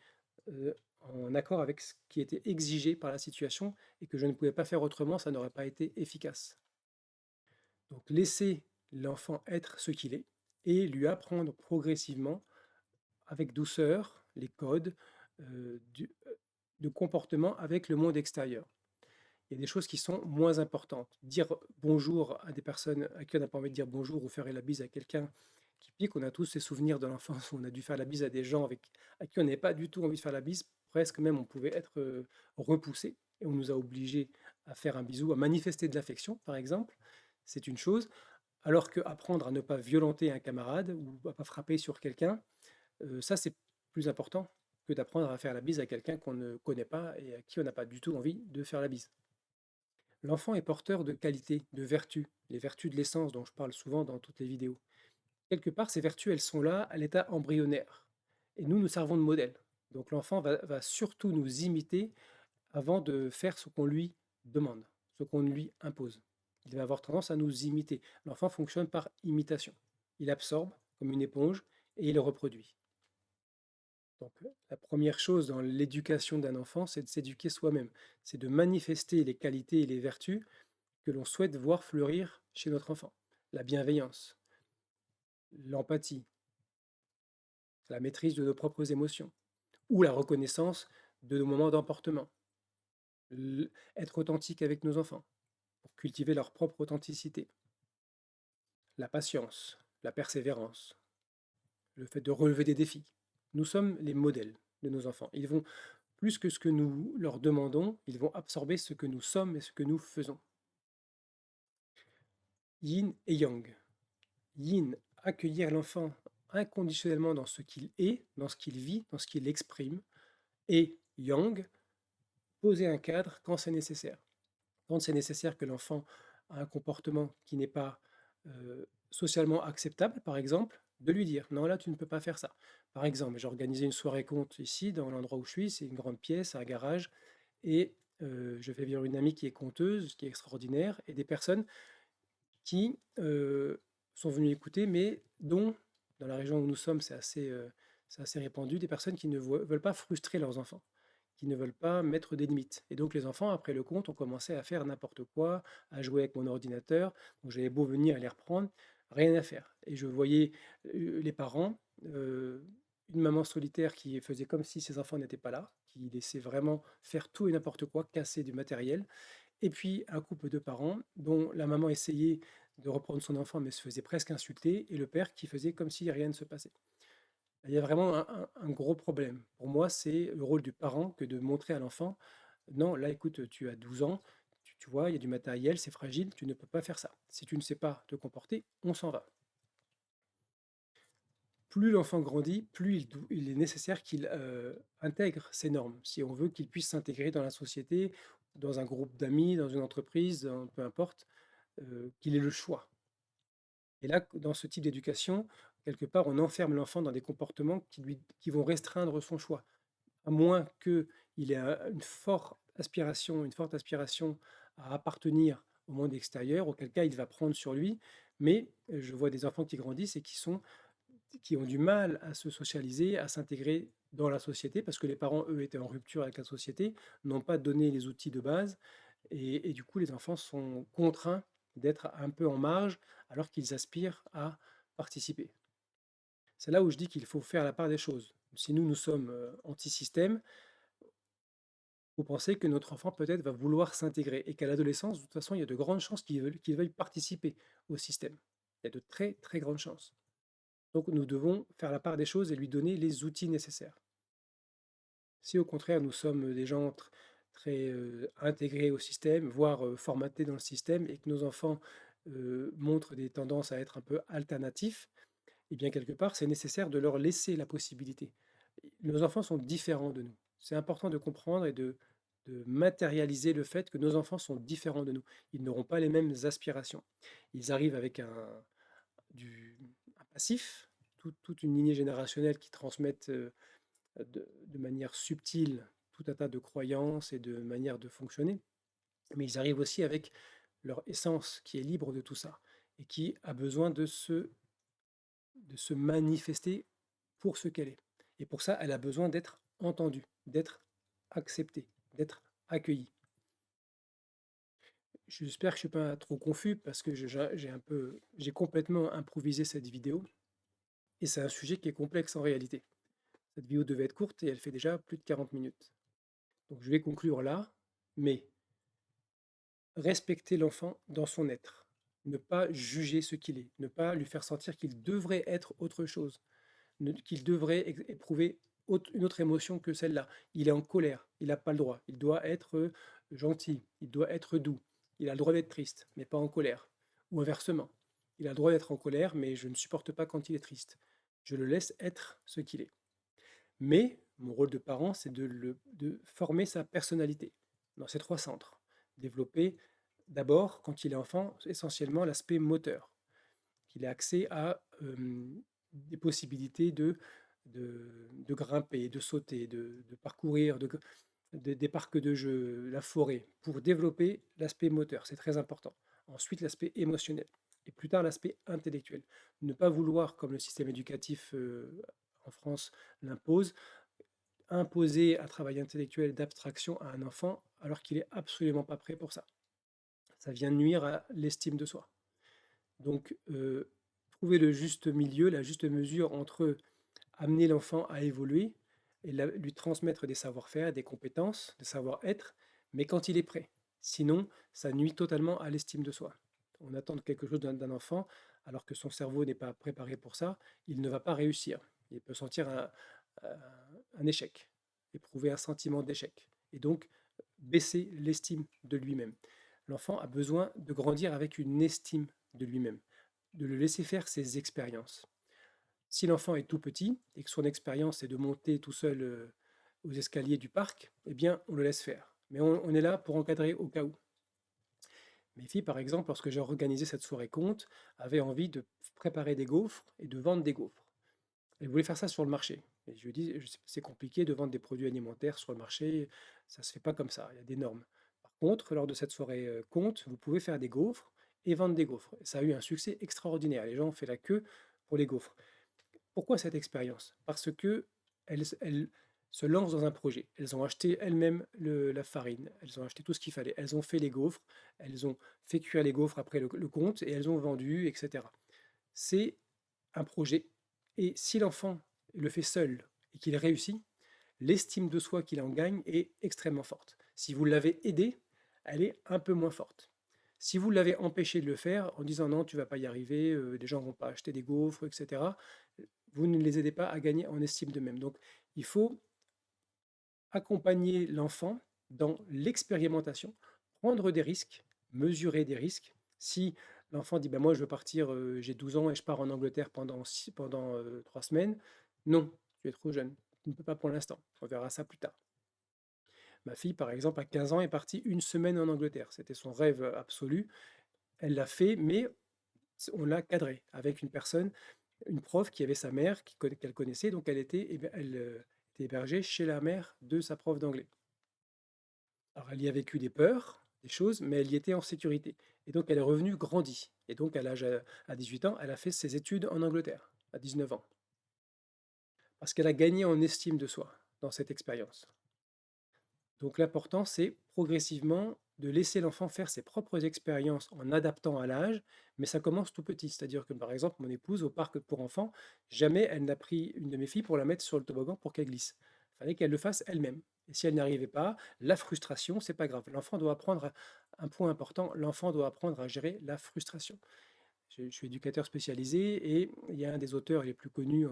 [SPEAKER 1] en accord avec ce qui était exigé par la situation et que je ne pouvais pas faire autrement, ça n'aurait pas été efficace. Donc laisser l'enfant être ce qu'il est et lui apprendre progressivement, avec douceur, les codes, de comportement avec le monde extérieur. Il y a des choses qui sont moins importantes. Dire bonjour à des personnes à qui on n'a pas envie de dire bonjour ou faire la bise à quelqu'un qui pique, on a tous ces souvenirs de l'enfance où on a dû faire la bise à des gens à qui on n'avait pas du tout envie de faire la bise, presque même on pouvait être repoussé et on nous a obligés à faire un bisou, à manifester de l'affection par exemple, c'est une chose, alors qu'apprendre à ne pas violenter un camarade ou à ne pas frapper sur quelqu'un, ça c'est plus important que d'apprendre à faire la bise à quelqu'un qu'on ne connaît pas et à qui on n'a pas du tout envie de faire la bise. L'enfant est porteur de qualités, de vertus, les vertus de l'essence dont je parle souvent dans toutes les vidéos. Quelque part, ces vertus, elles sont là à l'état embryonnaire. Et nous servons de modèle. Donc l'enfant va surtout nous imiter avant de faire ce qu'on lui demande, ce qu'on lui impose. Il va avoir tendance à nous imiter. L'enfant fonctionne par imitation. Il absorbe comme une éponge et il reproduit. Donc, la première chose dans l'éducation d'un enfant, c'est de s'éduquer soi-même. C'est de manifester les qualités et les vertus que l'on souhaite voir fleurir chez notre enfant. La bienveillance, l'empathie, la maîtrise de nos propres émotions, ou la reconnaissance de nos moments d'emportement. Être authentique avec nos enfants, pour cultiver leur propre authenticité. La patience, la persévérance, le fait de relever des défis. Nous sommes les modèles de nos enfants. Ils vont, plus que ce que nous leur demandons, ils vont absorber ce que nous sommes et ce que nous faisons. Yin et Yang. Yin, accueillir l'enfant inconditionnellement dans ce qu'il est, dans ce qu'il vit, dans ce qu'il exprime. Et Yang, poser un cadre quand c'est nécessaire. Quand c'est nécessaire que l'enfant a un comportement qui n'est pas socialement acceptable, par exemple, de lui dire non, là, tu ne peux pas faire ça. Par exemple, j'ai organisé une soirée conte ici, dans l'endroit où je suis, c'est une grande pièce, un garage, et je fais venir une amie qui est conteuse, qui est extraordinaire, et des personnes qui sont venues écouter, mais dont, dans la région où nous sommes, c'est assez répandu, des personnes qui ne veulent pas frustrer leurs enfants, qui ne veulent pas mettre des limites. Et donc les enfants, après le conte, ont commencé à faire n'importe quoi, à jouer avec mon ordinateur. Donc j'avais beau venir et les reprendre, rien à faire. Et je voyais les parents, une maman solitaire qui faisait comme si ses enfants n'étaient pas là, qui laissait vraiment faire tout et n'importe quoi, casser du matériel. Et puis un couple de parents dont la maman essayait de reprendre son enfant mais se faisait presque insulter, et le père qui faisait comme si rien ne se passait. Il y a vraiment un gros problème. Pour moi, c'est le rôle du parent que de montrer à l'enfant, non, là écoute, tu as 12 ans, tu vois, il y a du matériel, c'est fragile, tu ne peux pas faire ça. Si tu ne sais pas te comporter, on s'en va. Plus l'enfant grandit, plus il est nécessaire qu'il intègre ces normes. Si on veut qu'il puisse s'intégrer dans la société, dans un groupe d'amis, dans une entreprise, peu importe, qu'il ait le choix. Et là, dans ce type d'éducation, quelque part, on enferme l'enfant dans des comportements qui vont restreindre son choix, à moins qu'il ait une forte aspiration à appartenir au monde extérieur, auquel cas il va prendre sur lui. Mais je vois des enfants qui grandissent et qui ont du mal à se socialiser, à s'intégrer dans la société, parce que les parents, eux, étaient en rupture avec la société, n'ont pas donné les outils de base, et du coup, les enfants sont contraints d'être un peu en marge, alors qu'ils aspirent à participer. C'est là où je dis qu'il faut faire la part des choses. Si nous, nous sommes anti-système, vous pensez que notre enfant peut-être va vouloir s'intégrer, et qu'à l'adolescence, de toute façon, il y a de grandes chances qu'il veuille participer au système. Il y a de très, très grandes chances. Donc nous devons faire la part des choses et lui donner les outils nécessaires. Si au contraire nous sommes des gens très intégrés au système, voire formatés dans le système, et que nos enfants montrent des tendances à être un peu alternatifs, et bien quelque part c'est nécessaire de leur laisser la possibilité. Nos enfants sont différents de nous. C'est important de comprendre et de matérialiser le fait que nos enfants sont différents de nous. Ils n'auront pas les mêmes aspirations. Ils arrivent avec un passif, toute une lignée générationnelle qui transmettent de manière subtile tout un tas de croyances et de manières de fonctionner, mais ils arrivent aussi avec leur essence qui est libre de tout ça et qui a besoin de se manifester pour ce qu'elle est. Et pour ça, elle a besoin d'être entendue, d'être acceptée, d'être accueillie. J'espère que je ne suis pas trop confus parce que j'ai complètement improvisé cette vidéo, et c'est un sujet qui est complexe en réalité. Cette vidéo devait être courte et elle fait déjà plus de 40 minutes. Donc je vais conclure là, mais respecter l'enfant dans son être, ne pas juger ce qu'il est, ne pas lui faire sentir qu'il devrait être autre chose, qu'il devrait éprouver une autre émotion que celle-là. Il est en colère, il n'a pas le droit, il doit être gentil, il doit être doux, il a le droit d'être triste, mais pas en colère. Ou inversement, il a le droit d'être en colère, mais je ne supporte pas quand il est triste. Je le laisse être ce qu'il est. Mais mon rôle de parent, c'est de former sa personnalité dans ces trois centres. Développer d'abord, quand il est enfant, essentiellement l'aspect moteur, qu'il ait accès à des possibilités de grimper, de sauter, de parcourir des parcs de jeux, la forêt, pour développer l'aspect moteur. C'est très important. Ensuite, l'aspect émotionnel. Et plus tard, l'aspect intellectuel. Ne pas vouloir, comme le système éducatif en France l'impose, imposer un travail intellectuel d'abstraction à un enfant alors qu'il est absolument pas prêt pour ça. Ça vient nuire à l'estime de soi. Donc, trouver le juste milieu, la juste mesure entre amener l'enfant à évoluer et lui transmettre des savoir-faire, des compétences, des savoir-être, mais quand il est prêt. Sinon, ça nuit totalement à l'estime de soi. On attend quelque chose d'un enfant alors que son cerveau n'est pas préparé pour ça, il ne va pas réussir. Il peut sentir un échec, éprouver un sentiment d'échec, et donc baisser l'estime de lui-même. L'enfant a besoin de grandir avec une estime de lui-même, de le laisser faire ses expériences. Si l'enfant est tout petit et que son expérience est de monter tout seul aux escaliers du parc, eh bien, on le laisse faire. Mais on est là pour encadrer au cas où. Mes filles, par exemple, lorsque j'ai organisé cette soirée conte, avaient envie de préparer des gaufres et de vendre des gaufres. Elles voulaient faire ça sur le marché. Et je lui dis, c'est compliqué de vendre des produits alimentaires sur le marché, ça ne se fait pas comme ça, il y a des normes. Par contre, lors de cette soirée conte, vous pouvez faire des gaufres et vendre des gaufres. Et ça a eu un succès extraordinaire. Les gens ont fait la queue pour les gaufres. Pourquoi cette expérience? Parce que elles se lancent dans un projet. Elles ont acheté elles-mêmes la farine, elles ont acheté tout ce qu'il fallait, elles ont fait les gaufres, elles ont fait cuire les gaufres après le compte et elles ont vendu, etc. C'est un projet. Et si l'enfant le fait seul et qu'il réussit, l'estime de soi qu'il en gagne est extrêmement forte. Si vous l'avez aidé, elle est un peu moins forte. Si vous l'avez empêché de le faire en disant non, tu vas pas y arriver, les gens vont pas acheter des gaufres, etc., vous ne les aidez pas à gagner en estime d'eux-mêmes. Donc, il faut accompagner l'enfant dans l'expérimentation, prendre des risques, mesurer des risques. Si l'enfant dit, ben moi je veux partir, j'ai 12 ans et je pars en Angleterre pendant 3 semaines, non, tu es trop jeune, tu ne peux pas pour l'instant, on verra ça plus tard. Ma fille, par exemple, à 15 ans, est partie une semaine en Angleterre. C'était son rêve absolu. Elle l'a fait, mais on l'a cadré avec une personne, une prof qui avait sa mère, qu'elle connaissait, donc elle était hébergée chez la mère de sa prof d'anglais. Alors elle y a vécu des peurs, des choses, mais elle y était en sécurité. Et donc elle est revenue grandie. Et donc à 18 ans, elle a fait ses études en Angleterre, à 19 ans. Parce qu'elle a gagné en estime de soi dans cette expérience. Donc l'important, c'est progressivement de laisser l'enfant faire ses propres expériences en adaptant à l'âge, mais ça commence tout petit. C'est-à-dire que par exemple, mon épouse, au parc pour enfants, jamais elle n'a pris une de mes filles pour la mettre sur le toboggan pour qu'elle glisse. Il fallait qu'elle le fasse elle-même. Et si elle n'y arrivait pas, la frustration, c'est pas grave. L'enfant doit apprendre un point important, l'enfant doit apprendre à gérer la frustration. Je suis éducateur spécialisé et il y a un des auteurs les plus connus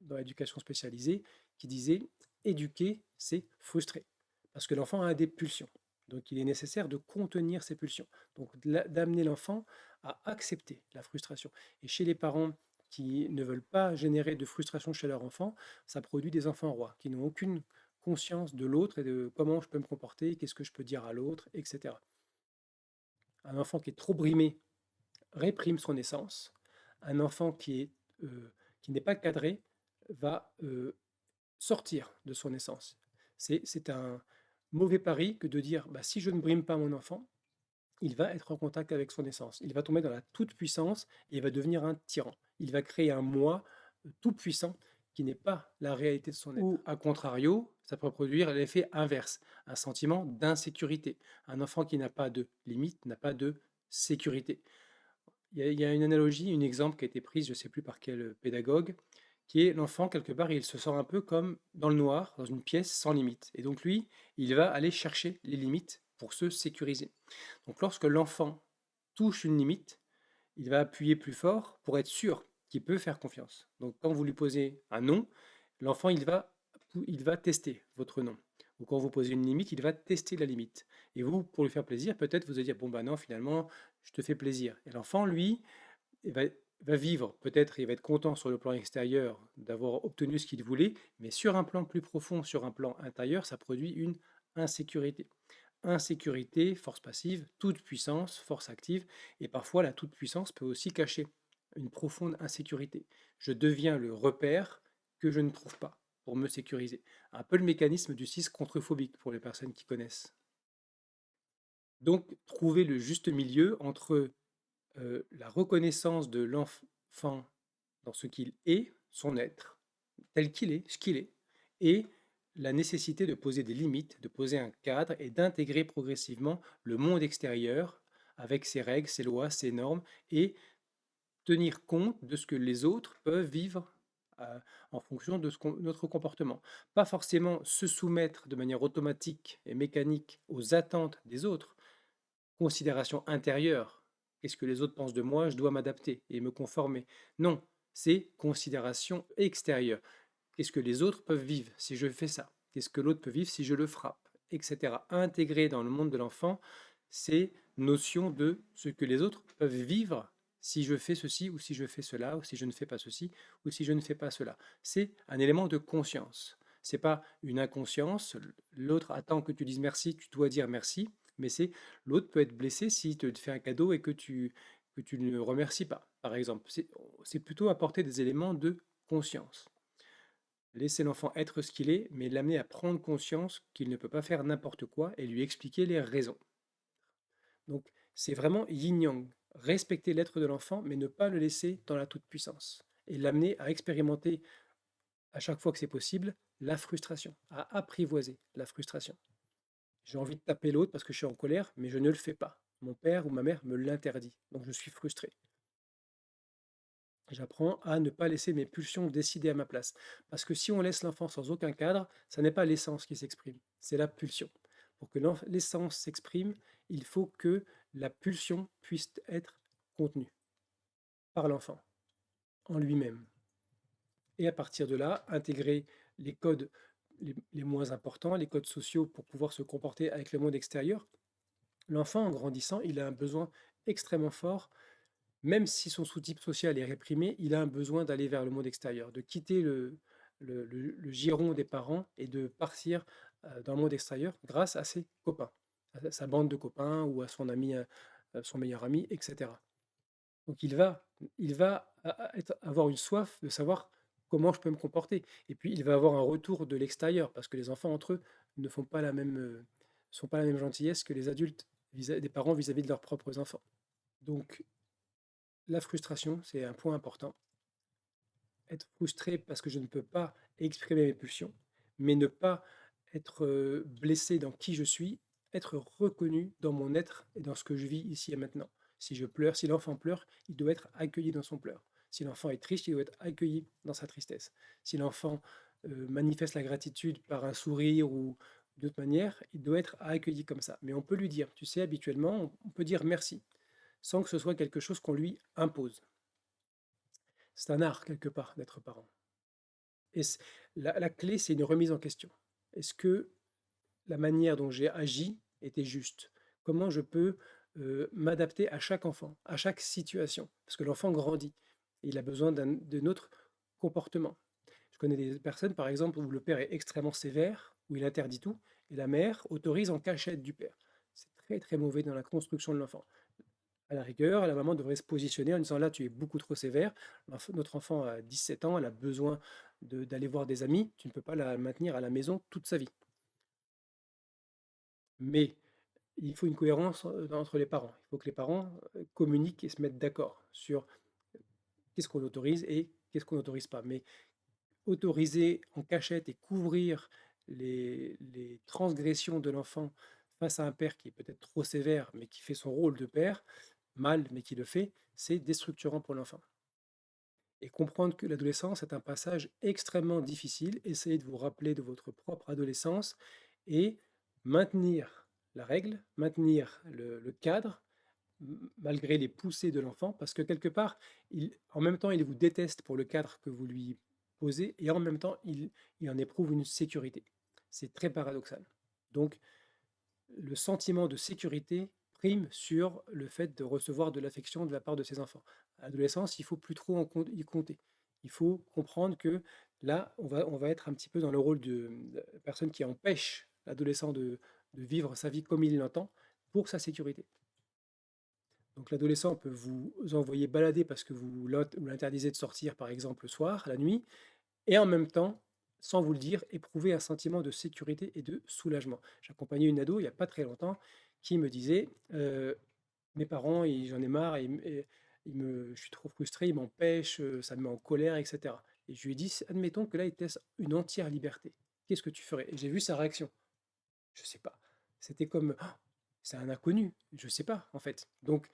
[SPEAKER 1] dans l'éducation spécialisée qui disait éduquer, c'est frustrer. Parce que l'enfant a des pulsions. Donc il est nécessaire de contenir ces pulsions. Donc d'amener l'enfant à accepter la frustration. Et chez les parents qui ne veulent pas générer de frustration chez leur enfant, ça produit des enfants rois qui n'ont aucune conscience de l'autre et de comment je peux me comporter, qu'est-ce que je peux dire à l'autre, etc. Un enfant qui est trop brimé réprime son essence. Un enfant qui n'est pas cadré va sortir de son essence. C'est un mauvais pari que de dire bah, si je ne brime pas mon enfant, il va être en contact avec son essence. Il va tomber dans la toute-puissance et il va devenir un tyran. Il va créer un moi tout-puissant qui n'est pas la réalité de son être. Ou, à contrario, ça peut produire l'effet inverse, un sentiment d'insécurité. Un enfant qui n'a pas de limite n'a pas de sécurité. Il y a une analogie, un exemple qui a été prise, je ne sais plus par quel pédagogue, qui est l'enfant, quelque part, il se sent un peu comme dans le noir, dans une pièce sans limite. Et donc lui, il va aller chercher les limites pour se sécuriser. Donc lorsque l'enfant touche une limite, il va appuyer plus fort pour être sûr qu'il peut faire confiance. Donc quand vous lui posez un non, l'enfant, il va tester votre non. Ou quand vous posez une limite, il va tester la limite. Et vous, pour lui faire plaisir, peut-être vous allez dire, bon ben non, finalement, je te fais plaisir. Et l'enfant, lui, va vivre, peut-être il va être content sur le plan extérieur d'avoir obtenu ce qu'il voulait, mais sur un plan plus profond, sur un plan intérieur, ça produit une insécurité. Insécurité, force passive, toute puissance, force active, et parfois la toute puissance peut aussi cacher une profonde insécurité. Je deviens le repère que je ne trouve pas pour me sécuriser. Un peu le mécanisme du 6 contre-phobique pour les personnes qui connaissent. Donc, trouver le juste milieu entre la reconnaissance de l'enfant dans ce qu'il est, son être, tel qu'il est, ce qu'il est, et la nécessité de poser des limites, de poser un cadre et d'intégrer progressivement le monde extérieur avec ses règles, ses lois, ses normes et tenir compte de ce que les autres peuvent vivre euh, en fonction de notre comportement. Pas forcément se soumettre de manière automatique et mécanique aux attentes des autres. Considération intérieure. Qu'est-ce que les autres pensent de moi? Je dois m'adapter et me conformer. Non, c'est considération extérieure. Qu'est-ce que les autres peuvent vivre si je fais ça? Qu'est-ce que l'autre peut vivre si je le frappe? Etc. Intégrer dans le monde de l'enfant ces notions de ce que les autres peuvent vivre si je fais ceci ou si je fais cela ou si je ne fais pas ceci ou si je ne fais pas cela. C'est un élément de conscience. C'est pas une inconscience. L'autre attend que tu dises merci, tu dois dire merci, mais c'est l'autre peut être blessé s'il te fait un cadeau et que tu ne le remercies pas, par exemple. C'est plutôt apporter des éléments de conscience. Laisser l'enfant être ce qu'il est, mais l'amener à prendre conscience qu'il ne peut pas faire n'importe quoi et lui expliquer les raisons. Donc, c'est vraiment yin-yang. Respecter l'être de l'enfant, mais ne pas le laisser dans la toute-puissance. Et l'amener à expérimenter, à chaque fois que c'est possible, la frustration, à apprivoiser la frustration. J'ai envie de taper l'autre parce que je suis en colère, mais je ne le fais pas. Mon père ou ma mère me l'interdit, donc je suis frustré. J'apprends à ne pas laisser mes pulsions décider à ma place. Parce que si on laisse l'enfant sans aucun cadre, ça n'est pas l'essence qui s'exprime, c'est la pulsion. Pour que l'essence s'exprime, il faut que la pulsion puisse être contenue par l'enfant, en lui-même. Et à partir de là, intégrer les codes les moins importants, les codes sociaux pour pouvoir se comporter avec le monde extérieur. L'enfant, en grandissant, il a un besoin extrêmement fort. Même si son sous-type social est réprimé, il a un besoin d'aller vers le monde extérieur, de quitter le giron des parents et de partir dans le monde extérieur grâce à ses copains, à sa bande de copains ou à son ami, son meilleur ami, etc. Donc il va avoir une soif de savoir comment je peux me comporter. Et puis il va avoir un retour de l'extérieur parce que les enfants entre eux ne font pas la même, sont pas la même gentillesse que les adultes des parents vis-à-vis de leurs propres enfants. Donc la frustration, c'est un point important. Être frustré parce que je ne peux pas exprimer mes pulsions, mais ne pas être blessé dans qui je suis, être reconnu dans mon être et dans ce que je vis ici et maintenant. Si je pleure, si l'enfant pleure, il doit être accueilli dans son pleur. Si l'enfant est triste, il doit être accueilli dans sa tristesse. Si l'enfant manifeste la gratitude par un sourire ou d'autres manières, il doit être accueilli comme ça. Mais on peut lui dire, tu sais, habituellement, on peut dire merci, sans que ce soit quelque chose qu'on lui impose. C'est un art quelque part d'être parent. Et la clé, c'est une remise en question. Est-ce que la manière dont j'ai agi était juste? Comment je peux m'adapter à chaque enfant, à chaque situation? Parce que l'enfant grandit et il a besoin de notre comportement. Je connais des personnes, par exemple, où le père est extrêmement sévère, où il interdit tout, et la mère autorise en cachette du père. C'est très très mauvais dans la construction de l'enfant. À la rigueur, la maman devrait se positionner en disant là, tu es beaucoup trop sévère. Notre enfant a 17 ans, elle a besoin d'aller voir des amis. Tu ne peux pas la maintenir à la maison toute sa vie. Mais il faut une cohérence entre les parents. Il faut que les parents communiquent et se mettent d'accord sur qu'est-ce qu'on autorise et qu'est-ce qu'on n'autorise pas. Mais autoriser en cachette et couvrir les transgressions de l'enfant face à un père qui est peut-être trop sévère, mais qui fait son rôle de père, mal, mais qui le fait, c'est déstructurant pour l'enfant. Et comprendre que l'adolescence est un passage extrêmement difficile, essayez de vous rappeler de votre propre adolescence et maintenir la règle, maintenir le cadre, malgré les poussées de l'enfant, parce que quelque part, en même temps, il vous déteste pour le cadre que vous lui posez, et en même temps, il en éprouve une sécurité. C'est très paradoxal. Donc, le sentiment de sécurité prime sur le fait de recevoir de l'affection de la part de ses enfants. À l'adolescence, il faut plus trop y compter. Il faut comprendre que là, on va être un petit peu dans le rôle de la personne qui empêche l'adolescent de vivre sa vie comme il l'entend pour sa sécurité. Donc l'adolescent peut vous envoyer balader parce que vous l'interdisez de sortir, par exemple, le soir, la nuit, et en même temps, sans vous le dire, éprouver un sentiment de sécurité et de soulagement. J'accompagnais une ado il n'y a pas très longtemps qui me disait mes parents, j'en ai marre, je suis trop frustré, ils m'empêchent, ça me met en colère, etc. Et je lui ai dit admettons que là, il te laisse une entière liberté. qu'est-ce que tu ferais? Et j'ai vu sa réaction. Je sais pas. C'était comme, oh, c'est un inconnu, je sais pas en fait. Donc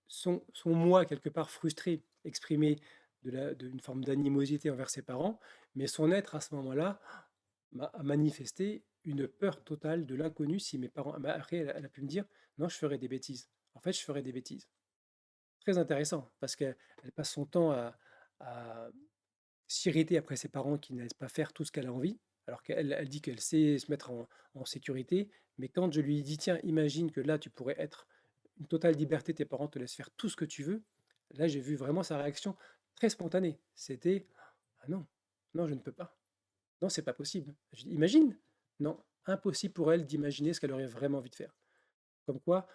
[SPEAKER 1] son moi quelque part frustré exprimé d'une forme d'animosité envers ses parents, mais son être à ce moment-là a manifesté une peur totale de l'inconnu si mes parents. Bah, après, elle a pu me dire, non, je ferais des bêtises. En fait, je ferais des bêtises. Très intéressant, parce qu'elle passe son temps à s'irriter après ses parents qui ne laissent pas faire tout ce qu'elle a envie, alors qu'elle dit qu'elle sait se mettre en sécurité. Mais quand je lui dis, tiens, imagine que là, tu pourrais être une totale liberté, tes parents te laissent faire tout ce que tu veux, là, j'ai vu vraiment sa réaction très spontanée. C'était, ah non, non, je ne peux pas. Non, c'est pas possible. Je dis, imagine. Non, impossible pour elle d'imaginer ce qu'elle aurait vraiment envie de faire. Comme quoi,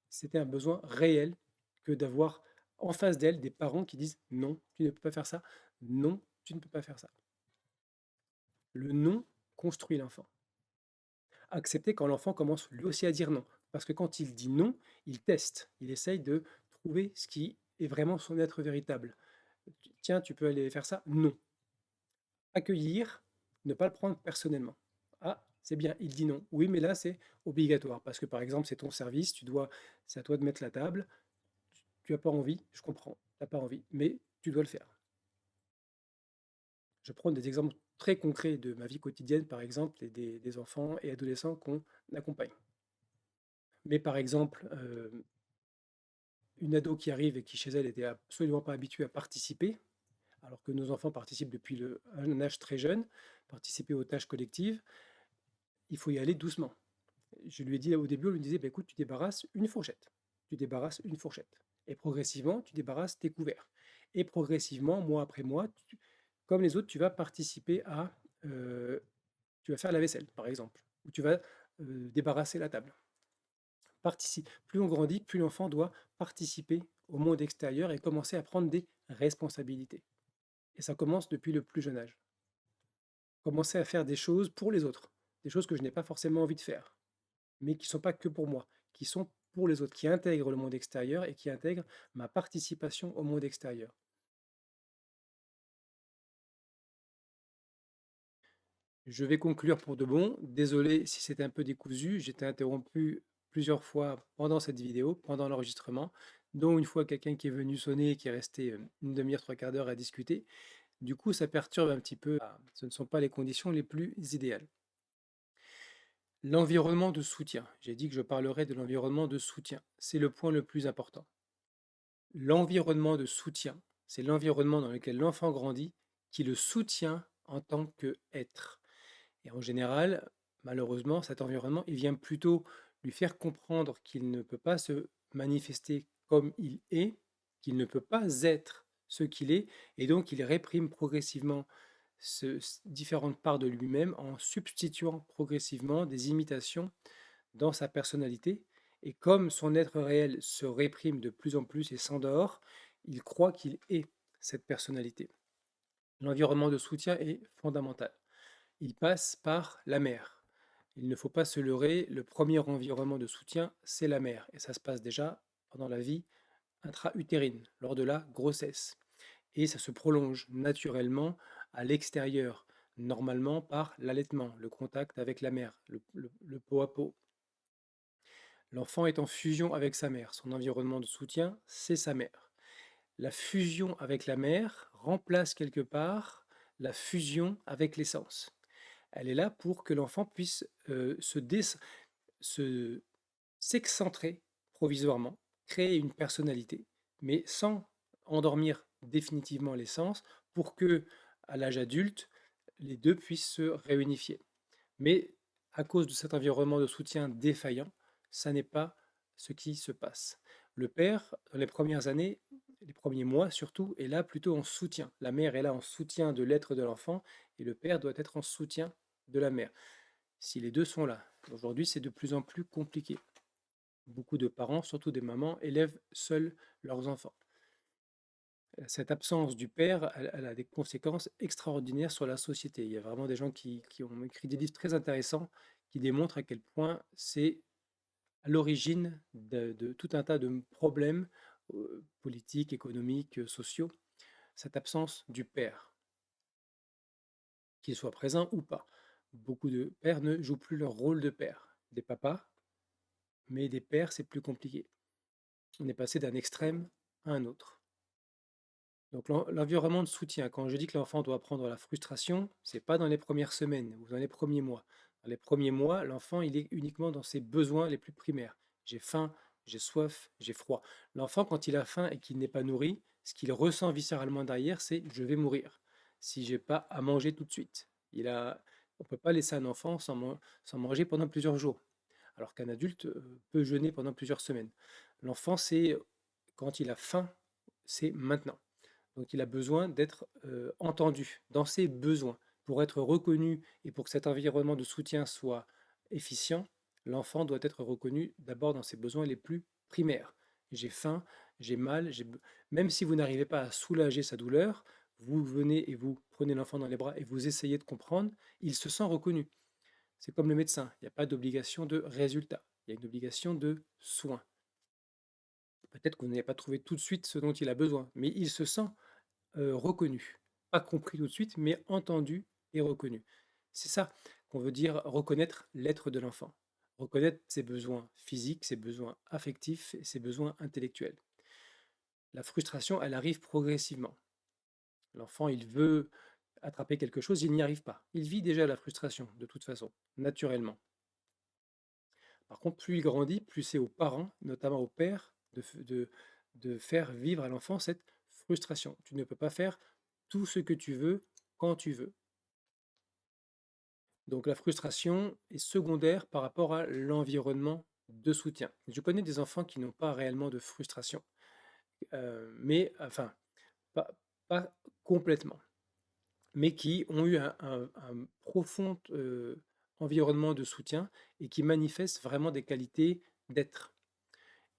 [SPEAKER 1] c'était un besoin réel que d'avoir en face d'elle des parents qui disent non, tu ne peux pas faire ça, non, tu ne peux pas faire ça. Le non construit l'enfant. Accepter quand l'enfant commence lui aussi à dire non. Parce que quand il dit non, il teste, il essaye de trouver ce qui est vraiment son être véritable. Tiens, tu peux aller faire ça? Non. Accueillir, ne pas le prendre personnellement. Ah, c'est bien, il dit non. Oui, mais là, c'est obligatoire. Parce que par exemple, c'est ton service, c'est à toi de mettre la table. Tu n'as pas envie, je comprends, tu n'as pas envie, mais tu dois le faire. Je prends des exemples très concrets de ma vie quotidienne, par exemple, et des enfants et adolescents qu'on accompagne. Mais par exemple, une ado qui arrive et qui chez elle était absolument pas habituée à participer, alors que nos enfants participent depuis un âge très jeune, participer aux tâches collectives, il faut y aller doucement. Je lui ai dit au début, on lui disait, bah, écoute, tu débarrasses une fourchette, tu débarrasses une fourchette, et progressivement, tu débarrasses tes couverts. Et progressivement, mois après mois, comme les autres, tu vas participer euh, tu vas faire la vaisselle, par exemple, ou tu vas débarrasser la table. Plus on grandit, plus l'enfant doit participer au monde extérieur et commencer à prendre des responsabilités. Et ça commence depuis le plus jeune âge. Commencer à faire des choses pour les autres, des choses que je n'ai pas forcément envie de faire, mais qui ne sont pas que pour moi, qui sont pour les autres, qui intègrent le monde extérieur et qui intègrent ma participation au monde extérieur. Je vais conclure pour de bon. Désolé si c'était un peu décousu, j'étais interrompu plusieurs fois pendant cette vidéo, pendant l'enregistrement, dont une fois quelqu'un qui est venu sonner et qui est resté une demi-heure, trois quarts d'heure à discuter. Du coup, ça perturbe un petit peu. Ce ne sont pas les conditions les plus idéales. L'environnement de soutien. J'ai dit que je parlerai de l'environnement de soutien. C'est le point le plus important. L'environnement de soutien, c'est l'environnement dans lequel l'enfant grandit qui le soutient en tant qu'être. Et en général, malheureusement, cet environnement, il vient plutôt lui faire comprendre qu'il ne peut pas se manifester comme il est, qu'il ne peut pas être ce qu'il est, et donc il réprime progressivement différentes parts de lui-même en substituant progressivement des imitations dans sa personnalité. Et comme son être réel se réprime de plus en plus et s'endort, il croit qu'il est cette personnalité. L'environnement de soutien est fondamental. Il passe par la mère. Il ne faut pas se leurrer, le premier environnement de soutien, c'est la mère. Et ça se passe déjà pendant la vie intra-utérine, lors de la grossesse. Et ça se prolonge naturellement à l'extérieur, normalement par l'allaitement, le contact avec la mère, le peau à peau. L'enfant est en fusion avec sa mère. Son environnement de soutien, c'est sa mère. La fusion avec la mère remplace quelque part la fusion avec l'essence. Elle est là pour que l'enfant puisse se- s'excentrer provisoirement, créer une personnalité, mais sans endormir définitivement l'essence pour que, à l'âge adulte, les deux puissent se réunifier. Mais à cause de cet environnement de soutien défaillant, ça n'est pas ce qui se passe. Le père, dans les premières années, les premiers mois surtout, est là plutôt en soutien. La mère est là en soutien de l'être de l'enfant et le père doit être en soutien de la mère. Si les deux sont là, aujourd'hui c'est de plus en plus compliqué. Beaucoup de parents, surtout des mamans, élèvent seuls leurs enfants. Cette absence du père, elle a des conséquences extraordinaires sur la société. Il y a vraiment des gens qui ont écrit des livres très intéressants qui démontrent à quel point c'est à l'origine de tout un tas de problèmes politiques, économiques, sociaux, cette absence du père, qu'il soit présent ou pas. Beaucoup de pères ne jouent plus leur rôle de père. Des papas, mais des pères, c'est plus compliqué. On est passé d'un extrême à un autre. Donc l'environnement de soutien, quand je dis que l'enfant doit apprendre la frustration, c'est pas dans les premières semaines ou dans les premiers mois. Dans les premiers mois, l'enfant, il est uniquement dans ses besoins les plus primaires. J'ai faim, j'ai soif, j'ai froid. L'enfant, quand il a faim et qu'il n'est pas nourri, ce qu'il ressent viscéralement derrière, c'est je vais mourir si j'ai pas à manger tout de suite. On peut pas laisser un enfant sans manger pendant plusieurs jours, alors qu'un adulte peut jeûner pendant plusieurs semaines. L'enfant, c'est quand il a faim, c'est maintenant. Donc il a besoin d'être entendu dans ses besoins. Pour être reconnu et pour que cet environnement de soutien soit efficient, l'enfant doit être reconnu d'abord dans ses besoins les plus primaires. J'ai faim, j'ai mal, même si vous n'arrivez pas à soulager sa douleur, vous venez et vous prenez l'enfant dans les bras et vous essayez de comprendre, il se sent reconnu. C'est comme le médecin, il n'y a pas d'obligation de résultat, il y a une obligation de soin. Peut-être que vous n'avez pas trouvé tout de suite ce dont il a besoin, mais il se sent reconnu. Pas compris tout de suite, mais entendu et reconnu. C'est ça qu'on veut dire reconnaître l'être de l'enfant. Reconnaître ses besoins physiques, ses besoins affectifs et ses besoins intellectuels. La frustration, elle arrive progressivement. L'enfant, il veut attraper quelque chose, il n'y arrive pas. Il vit déjà la frustration, de toute façon, naturellement. Par contre, plus il grandit, plus c'est aux parents, notamment au père, de faire vivre à l'enfant cette frustration. Tu ne peux pas faire tout ce que tu veux quand tu veux. Donc la frustration est secondaire par rapport à l'environnement de soutien. Je connais des enfants qui n'ont pas réellement de frustration, mais enfin, pas, pas complètement, mais qui ont eu un profond environnement de soutien et qui manifestent vraiment des qualités d'être.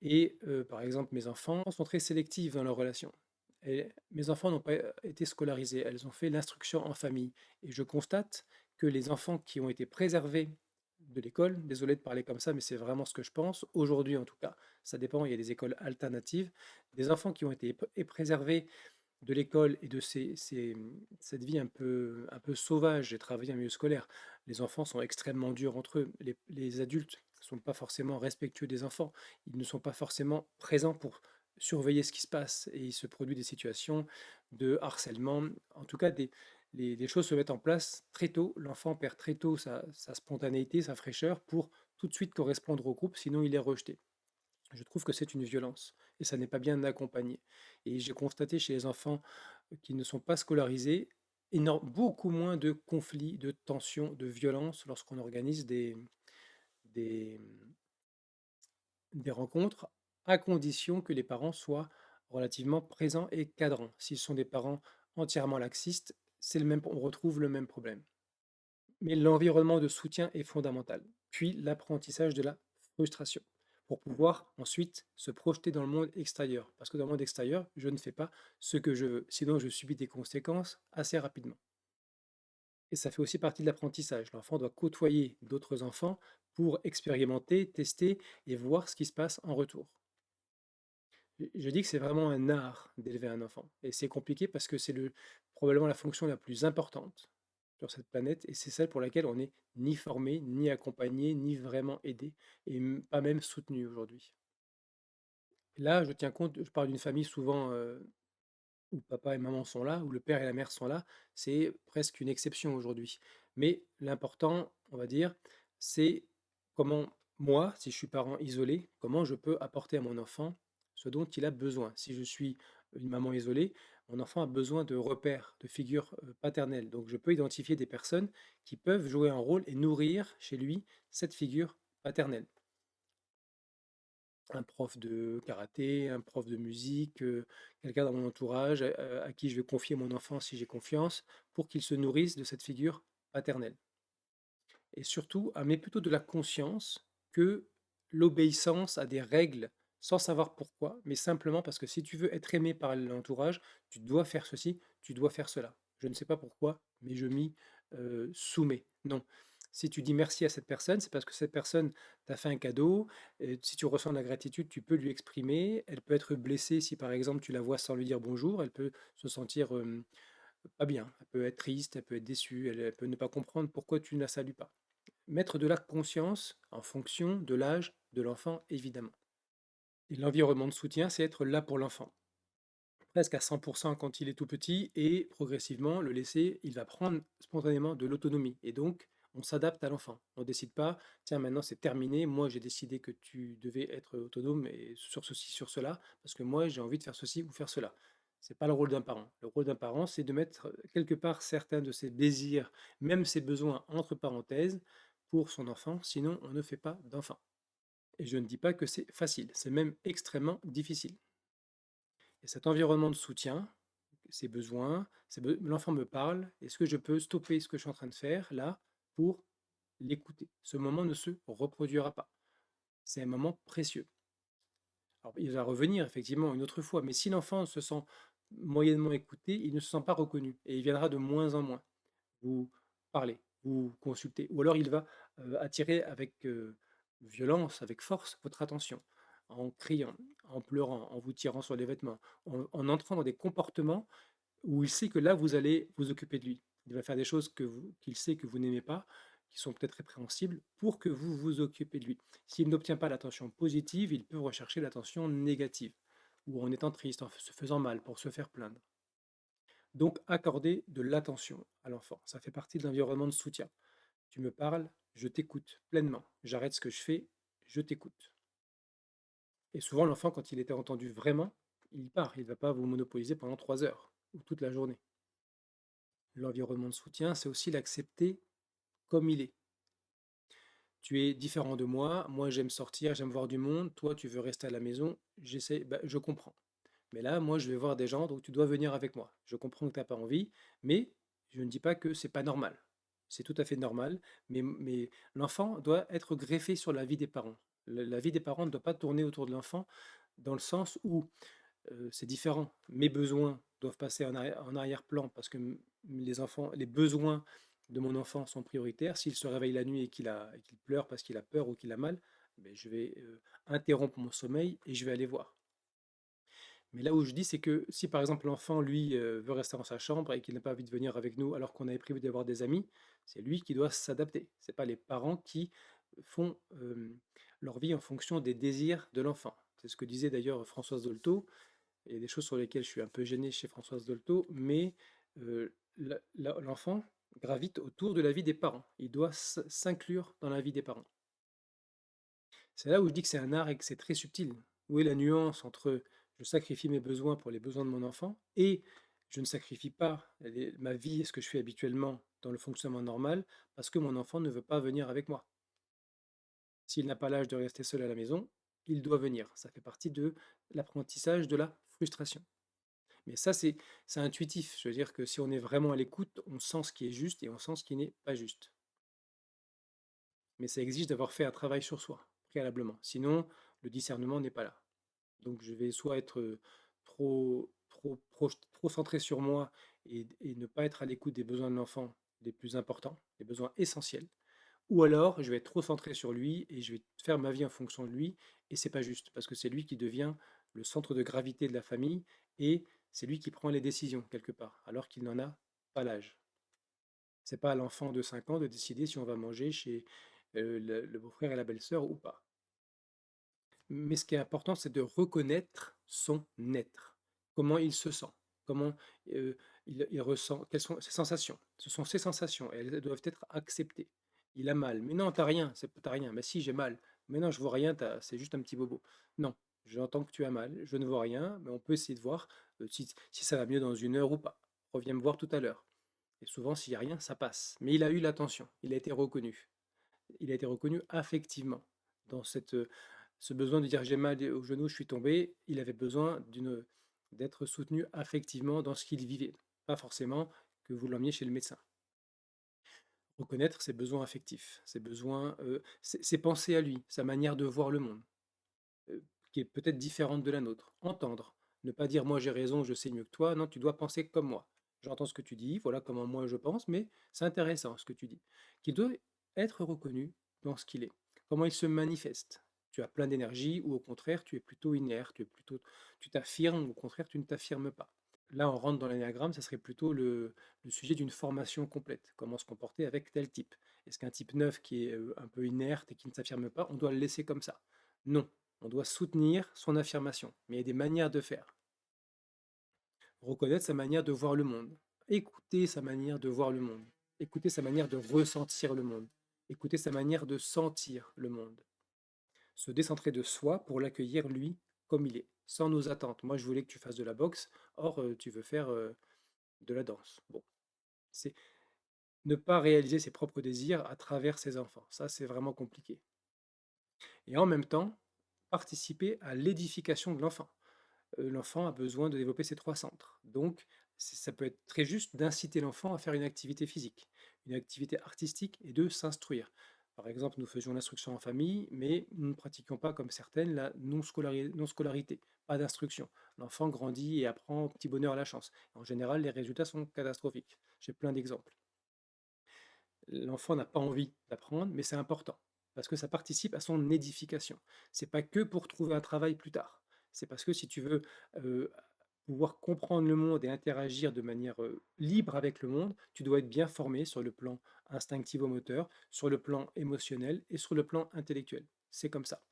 [SPEAKER 1] Et par exemple, mes enfants sont très sélectifs dans leurs relations. Et mes enfants n'ont pas été scolarisés, elles ont fait l'instruction en famille. Et je constate que les enfants qui ont été préservés de l'école, désolé de parler comme ça, mais c'est vraiment ce que je pense, aujourd'hui en tout cas, ça dépend, il y a des écoles alternatives, des enfants qui ont été préservés de l'école et de cette vie un peu sauvage. J'ai travaillé en milieu scolaire. Les enfants sont extrêmement durs entre eux. Les adultes ne sont pas forcément respectueux des enfants. Ils ne sont pas forcément présents pour surveiller ce qui se passe. Et il se produit des situations de harcèlement. En tout cas, les choses se mettent en place très tôt. L'enfant perd très tôt sa spontanéité, sa fraîcheur pour tout de suite correspondre au groupe, sinon il est rejeté. Je trouve que c'est une violence et ça n'est pas bien accompagné. Et j'ai constaté chez les enfants qui ne sont pas scolarisés beaucoup moins de conflits, de tensions, de violences lorsqu'on organise des, des rencontres, à condition que les parents soient relativement présents et cadrants. S'ils sont des parents entièrement laxistes, c'est le même, on retrouve le même problème. Mais l'environnement de soutien est fondamental. Puis l'apprentissage de la frustration pour pouvoir ensuite se projeter dans le monde extérieur. Parce que dans le monde extérieur, je ne fais pas ce que je veux. Sinon, je subis des conséquences assez rapidement. Et ça fait aussi partie de l'apprentissage. L'enfant doit côtoyer d'autres enfants pour expérimenter, tester et voir ce qui se passe en retour. Je dis que c'est vraiment un art d'élever un enfant. Et c'est compliqué parce que c'est probablement la fonction la plus importante sur cette planète, et c'est celle pour laquelle on n'est ni formé, ni accompagné, ni vraiment aidé, et pas même soutenu aujourd'hui. Là, je tiens compte, je parle d'une famille souvent où papa et maman sont là, où le père et la mère sont là, c'est presque une exception aujourd'hui. Mais l'important, on va dire, c'est comment moi, si je suis parent isolé, comment je peux apporter à mon enfant ce dont il a besoin. Si je suis une maman isolée, mon enfant a besoin de repères, de figures paternelles. Donc je peux identifier des personnes qui peuvent jouer un rôle et nourrir chez lui cette figure paternelle. Un prof de karaté, un prof de musique, quelqu'un dans mon entourage à qui je vais confier mon enfant si j'ai confiance, pour qu'il se nourrisse de cette figure paternelle. Et surtout, amener plutôt de la conscience que l'obéissance à des règles sans savoir pourquoi, mais simplement parce que si tu veux être aimé par l'entourage, tu dois faire ceci, tu dois faire cela. Je ne sais pas pourquoi, mais je m'y soumets. Non. Si tu dis merci à cette personne, c'est parce que cette personne t'a fait un cadeau. Et si tu ressens de la gratitude, tu peux lui exprimer. Elle peut être blessée si par exemple tu la vois sans lui dire bonjour. Elle peut se sentir pas bien. Elle peut être triste, elle peut être déçue, elle peut ne pas comprendre pourquoi tu ne la salues pas. Mettre de la conscience en fonction de l'âge de l'enfant, évidemment. Et l'environnement de soutien, c'est être là pour l'enfant, presque à 100% quand il est tout petit, et progressivement le laisser, il va prendre spontanément de l'autonomie. Et donc, on s'adapte à l'enfant. On ne décide pas, tiens, maintenant c'est terminé, moi j'ai décidé que tu devais être autonome et sur ceci, sur cela, parce que moi j'ai envie de faire ceci ou faire cela. C'est pas le rôle d'un parent. Le rôle d'un parent, c'est de mettre quelque part certains de ses désirs, même ses besoins entre parenthèses, pour son enfant, sinon on ne fait pas d'enfant. Et je ne dis pas que c'est facile, c'est même extrêmement difficile. Et cet environnement de soutien, ses besoins, l'enfant me parle, est-ce que je peux stopper ce que je suis en train de faire là pour l'écouter? Ce moment ne se reproduira pas. C'est un moment précieux. Alors, il va revenir effectivement une autre fois, mais si l'enfant se sent moyennement écouté, il ne se sent pas reconnu et il viendra de moins en moins vous parler, vous consulter, ou alors il va attirer avec violence, avec force votre attention, en criant, en pleurant, en vous tirant sur les vêtements, en entrant dans des comportements où il sait que là, vous allez vous occuper de lui. Il va faire des choses qu'il sait que vous n'aimez pas, qui sont peut-être répréhensibles, pour que vous vous occupez de lui. S'il n'obtient pas l'attention positive, il peut rechercher l'attention négative, ou en étant triste, en se faisant mal, pour se faire plaindre. Donc, accorder de l'attention à l'enfant, ça fait partie de l'environnement de soutien. Tu me parles, je t'écoute pleinement. J'arrête ce que je fais, je t'écoute. Et souvent, l'enfant, quand il était entendu vraiment, il part. Il ne va pas vous monopoliser pendant 3 heures ou toute la journée. L'environnement de soutien, c'est aussi l'accepter comme il est. Tu es différent de moi j'aime sortir, j'aime voir du monde, toi tu veux rester à la maison, j'essaie, bah, je comprends. Mais là, moi je vais voir des gens, donc tu dois venir avec moi. Je comprends que tu n'as pas envie, mais je ne dis pas que c'est pas normal. C'est tout à fait normal, mais l'enfant doit être greffé sur la vie des parents. La vie des parents ne doit pas tourner autour de l'enfant dans le sens où c'est différent. Mes besoins doivent passer en arrière-plan parce que les enfants, les besoins de mon enfant sont prioritaires. S'il se réveille la nuit et qu'il pleure parce qu'il a peur ou qu'il a mal, ben, je vais interrompre mon sommeil et je vais aller voir. Mais là où je dis, c'est que si par exemple l'enfant, lui, veut rester dans sa chambre et qu'il n'a pas envie de venir avec nous alors qu'on avait prévu d'avoir des amis, c'est lui qui doit s'adapter. C'est pas les parents qui font leur vie en fonction des désirs de l'enfant. C'est ce que disait d'ailleurs Françoise Dolto. Il y a des choses sur lesquelles je suis un peu gêné chez Françoise Dolto, mais l'enfant gravite autour de la vie des parents. Il doit s'inclure dans la vie des parents. C'est là où je dis que c'est un art et que c'est très subtil. Où est la nuance entre je sacrifie mes besoins pour les besoins de mon enfant et je ne sacrifie pas ma vie et ce que je fais habituellement dans le fonctionnement normal parce que mon enfant ne veut pas venir avec moi. S'il n'a pas l'âge de rester seul à la maison, il doit venir. Ça fait partie de l'apprentissage de la frustration. Mais ça, c'est intuitif. Je veux dire que si on est vraiment à l'écoute, on sent ce qui est juste et on sent ce qui n'est pas juste. Mais ça exige d'avoir fait un travail sur soi, préalablement. Sinon, le discernement n'est pas là. Donc je vais soit être trop centré sur moi et ne pas être à l'écoute des besoins de l'enfant les plus importants, les besoins essentiels, ou alors je vais être trop centré sur lui et je vais faire ma vie en fonction de lui, et c'est pas juste, parce que c'est lui qui devient le centre de gravité de la famille, et c'est lui qui prend les décisions quelque part, alors qu'il n'en a pas l'âge. C'est pas à l'enfant de 5 ans de décider si on va manger chez le beau-frère et la belle-sœur ou pas. Mais ce qui est important, c'est de reconnaître son être, comment il se sent, comment euh, il ressent, quelles sont ses sensations. Ce sont ses sensations, et elles doivent être acceptées. Il a mal, mais non, t'as rien, t'as rien. Mais si, j'ai mal. Mais non, je vois rien, c'est juste un petit bobo. Non, j'entends que tu as mal, je ne vois rien, mais on peut essayer de voir si ça va mieux dans 1 heure ou pas. Reviens me voir tout à l'heure. Et souvent, s'il n'y a rien, ça passe. Mais il a eu l'attention, il a été reconnu. Il a été reconnu affectivement dans ce besoin de dire j'ai mal au genou, je suis tombé. Il avait besoin d'être soutenu affectivement dans ce qu'il vivait, pas forcément que vous l'emmeniez chez le médecin. Reconnaître ses besoins affectifs, ses besoins, ses pensées à lui, sa manière de voir le monde, qui est peut-être différente de la nôtre. Entendre, ne pas dire moi j'ai raison, je sais mieux que toi. Non, tu dois penser comme moi. J'entends ce que tu dis, voilà comment moi je pense, mais c'est intéressant ce que tu dis. Qu'il doit être reconnu dans ce qu'il est, comment il se manifeste. Tu as plein d'énergie ou au contraire tu es plutôt inerte, tu t'affirmes ou au contraire tu ne t'affirmes pas. Là, on rentre dans l'énéagramme, ça serait plutôt le sujet d'une formation complète. Comment se comporter avec tel type? Est-ce qu'un type 9 qui est un peu inerte et qui ne s'affirme pas, on doit le laisser comme ça? Non, on doit soutenir son affirmation, mais il y a des manières de faire. Reconnaître sa manière de voir le monde, écouter sa manière de voir le monde, écouter sa manière de ressentir le monde, écouter sa manière de sentir le monde. Se décentrer de soi pour l'accueillir lui comme il est, sans nos attentes. Moi, je voulais que tu fasses de la boxe, or tu veux faire de la danse. Bon, c'est ne pas réaliser ses propres désirs à travers ses enfants. Ça, c'est vraiment compliqué. Et en même temps, participer à l'édification de l'enfant. L'enfant a besoin de développer ses trois centres. Donc, ça peut être très juste d'inciter l'enfant à faire une activité physique, une activité artistique et de s'instruire. Par exemple, nous faisions l'instruction en famille, mais nous ne pratiquions pas comme certaines la non-scolarité, pas d'instruction. L'enfant grandit et apprend au petit bonheur à la chance. En général, les résultats sont catastrophiques. J'ai plein d'exemples. L'enfant n'a pas envie d'apprendre, mais c'est important parce que ça participe à son édification. C'est pas que pour trouver un travail plus tard. C'est parce que si tu veux euh, pouvoir comprendre le monde et interagir de manière libre avec le monde, tu dois être bien formé sur le plan instinctivo-moteur, sur le plan émotionnel et sur le plan intellectuel. C'est comme ça.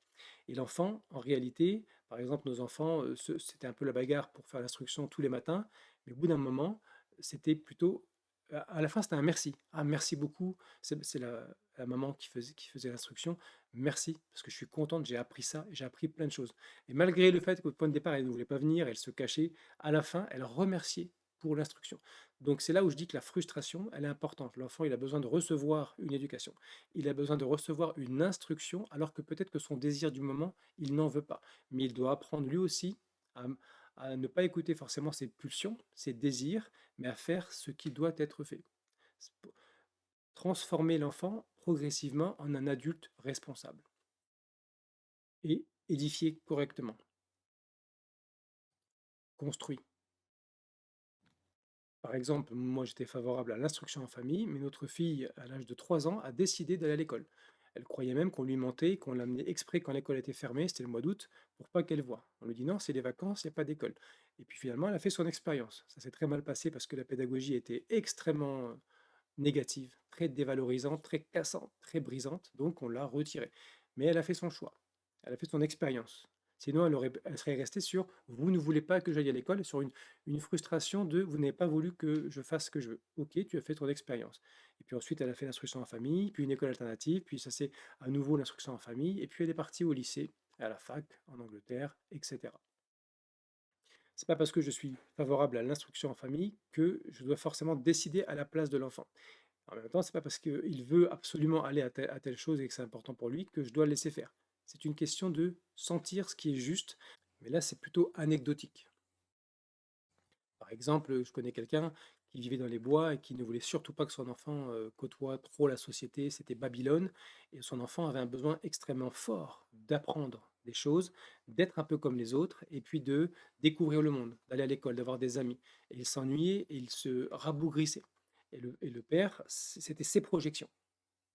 [SPEAKER 1] Et l'enfant, en réalité, par exemple, nos enfants, c'était un peu la bagarre pour faire l'instruction tous les matins, mais au bout d'un moment, c'était plutôt, à la fin, c'était un merci. Ah, merci beaucoup, c'est la maman qui faisait l'instruction. Merci, parce que je suis contente, j'ai appris ça, j'ai appris plein de choses. Et malgré le fait qu'au point de départ, elle ne voulait pas venir, elle se cachait, à la fin, elle remerciait pour l'instruction. Donc c'est là où je dis que la frustration, elle est importante. L'enfant, il a besoin de recevoir une éducation. Il a besoin de recevoir une instruction, alors que peut-être que son désir du moment, il n'en veut pas. Mais il doit apprendre lui aussi à, à ne pas écouter forcément ses pulsions, ses désirs, mais à faire ce qui doit être fait. Transformer l'enfant progressivement en un adulte responsable et édifié correctement, construit. Par exemple, moi j'étais favorable à l'instruction en famille, mais notre fille, à l'âge de 3 ans, a décidé d'aller à l'école. Elle croyait même qu'on lui mentait, qu'on l'amenait exprès quand l'école était fermée, c'était le mois d'août, pour pas qu'elle voie. On lui dit non, c'est les vacances, il n'y a pas d'école. Et puis finalement, elle a fait son expérience. Ça s'est très mal passé parce que la pédagogie était extrêmement négative, très dévalorisante, très cassante, très brisante, donc on l'a retirée. Mais elle a fait son choix, elle a fait son expérience. Sinon, elle serait restée sur vous ne voulez pas que j'aille à l'école, sur une frustration de vous n'avez pas voulu que je fasse ce que je veux. Ok, tu as fait ton expérience. Et puis ensuite, elle a fait l'instruction en famille, puis une école alternative, puis ça c'est à nouveau l'instruction en famille, et puis elle est partie au lycée, à la fac, en Angleterre, etc. C'est pas parce que je suis favorable à l'instruction en famille que je dois forcément décider à la place de l'enfant. En même temps, c'est pas parce qu'il veut absolument aller à telle chose et que c'est important pour lui que je dois le laisser faire. C'est une question de sentir ce qui est juste, mais là, c'est plutôt anecdotique. Par exemple, je connais quelqu'un qui vivait dans les bois et qui ne voulait surtout pas que son enfant côtoie trop la société, c'était Babylone, et son enfant avait un besoin extrêmement fort d'apprendre des choses, d'être un peu comme les autres, et puis de découvrir le monde, d'aller à l'école, d'avoir des amis. Et il s'ennuyait et il se rabougrissait. Et le père, c'était ses projections.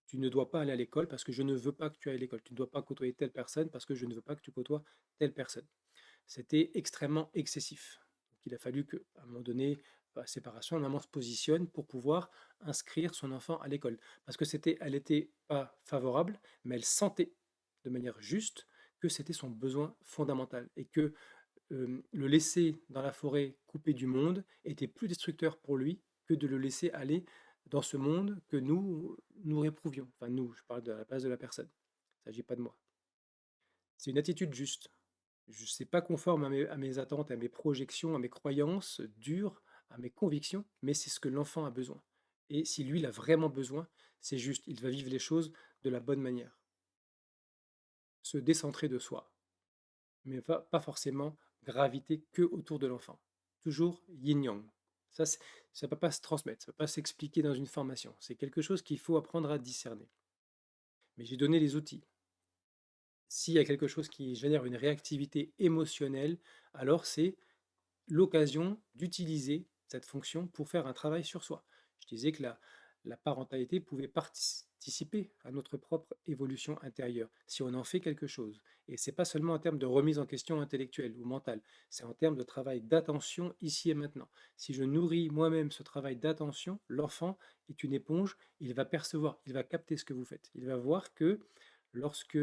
[SPEAKER 1] Tu ne dois pas aller à l'école parce que je ne veux pas que tu ailles à l'école. Tu ne dois pas côtoyer telle personne parce que je ne veux pas que tu côtoies telle personne. C'était extrêmement excessif. Donc il a fallu qu'à un moment donné, à la séparation, la maman se positionne pour pouvoir inscrire son enfant à l'école. Parce que elle n'était pas favorable, mais elle sentait de manière juste que c'était son besoin fondamental et que le laisser dans la forêt coupé du monde était plus destructeur pour lui que de le laisser aller dans ce monde que nous réprouvions. Enfin, nous, je parle de la place de la personne. Il ne s'agit pas de moi. C'est une attitude juste. Je sais pas conforme à mes attentes, à mes projections, à mes croyances dures, à mes convictions, mais c'est ce que l'enfant a besoin. Et si lui, il a vraiment besoin, c'est juste, il va vivre les choses de la bonne manière. Se décentrer de soi, mais pas forcément graviter que autour de l'enfant. Toujours yin-yang. Ça ne peut pas se transmettre, ça ne peut pas s'expliquer dans une formation. C'est quelque chose qu'il faut apprendre à discerner. Mais j'ai donné les outils. S'il y a quelque chose qui génère une réactivité émotionnelle, alors c'est l'occasion d'utiliser cette fonction pour faire un travail sur soi. Je disais que la parentalité pouvait participer à notre propre évolution intérieure, si on en fait quelque chose. Et c'est pas seulement en termes de remise en question intellectuelle ou mentale, c'est en termes de travail d'attention ici et maintenant. Si je nourris moi-même ce travail d'attention, l'enfant est une éponge, il va percevoir, il va capter ce que vous faites. Il va voir que lorsque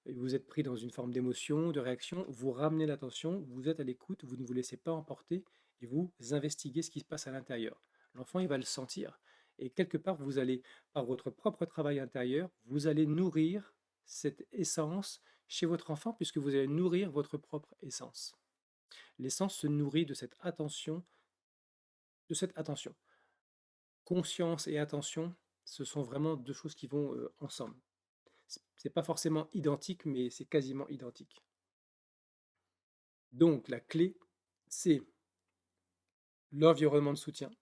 [SPEAKER 1] vous êtes pris dans une forme d'émotion, de réaction, vous ramenez l'attention, vous êtes à l'écoute, vous ne vous laissez pas emporter et vous investiguez ce qui se passe à l'intérieur. L'enfant, il va le sentir. Et quelque part, vous allez, par votre propre travail intérieur, vous allez nourrir cette essence chez votre enfant, puisque vous allez nourrir votre propre essence. L'essence se nourrit de cette attention, de cette attention. Conscience et attention, ce sont vraiment deux choses qui vont ensemble. C'est pas forcément identique, mais c'est quasiment identique. Donc la clé, c'est l'environnement de soutien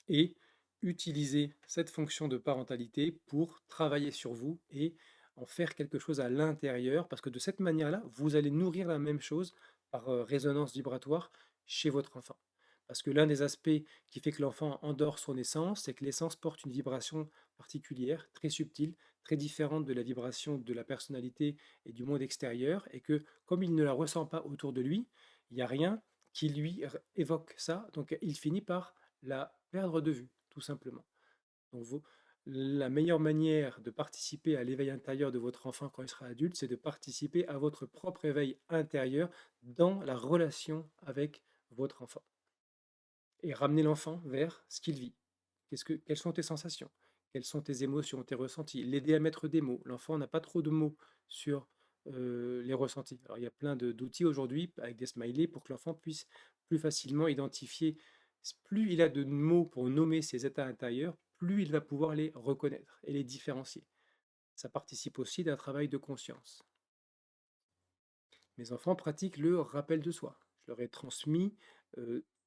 [SPEAKER 1] et utiliser cette fonction de parentalité pour travailler sur vous et en faire quelque chose à l'intérieur, parce que de cette manière-là, vous allez nourrir la même chose par résonance vibratoire chez votre enfant. Parce que l'un des aspects qui fait que l'enfant endort son essence, c'est que l'essence porte une vibration particulière, très subtile, très différente de la vibration de la personnalité et du monde extérieur, et que comme il ne la ressent pas autour de lui, il n'y a rien qui lui évoque ça, donc il finit par la perdre de vue, tout simplement. Donc la meilleure manière de participer à l'éveil intérieur de votre enfant quand il sera adulte, c'est de participer à votre propre éveil intérieur dans la relation avec votre enfant. Et ramener l'enfant vers ce qu'il vit. Quelles sont tes sensations? Quelles sont tes émotions, tes ressentis? L'aider à mettre des mots. L'enfant n'a pas trop de mots sur les ressentis. Alors, il y a plein d'outils aujourd'hui avec des smileys pour que l'enfant puisse plus facilement identifier. Plus il a de mots pour nommer ses états intérieurs, plus il va pouvoir les reconnaître et les différencier. Ça participe aussi d'un travail de conscience. Mes enfants pratiquent le rappel de soi. Je leur ai transmis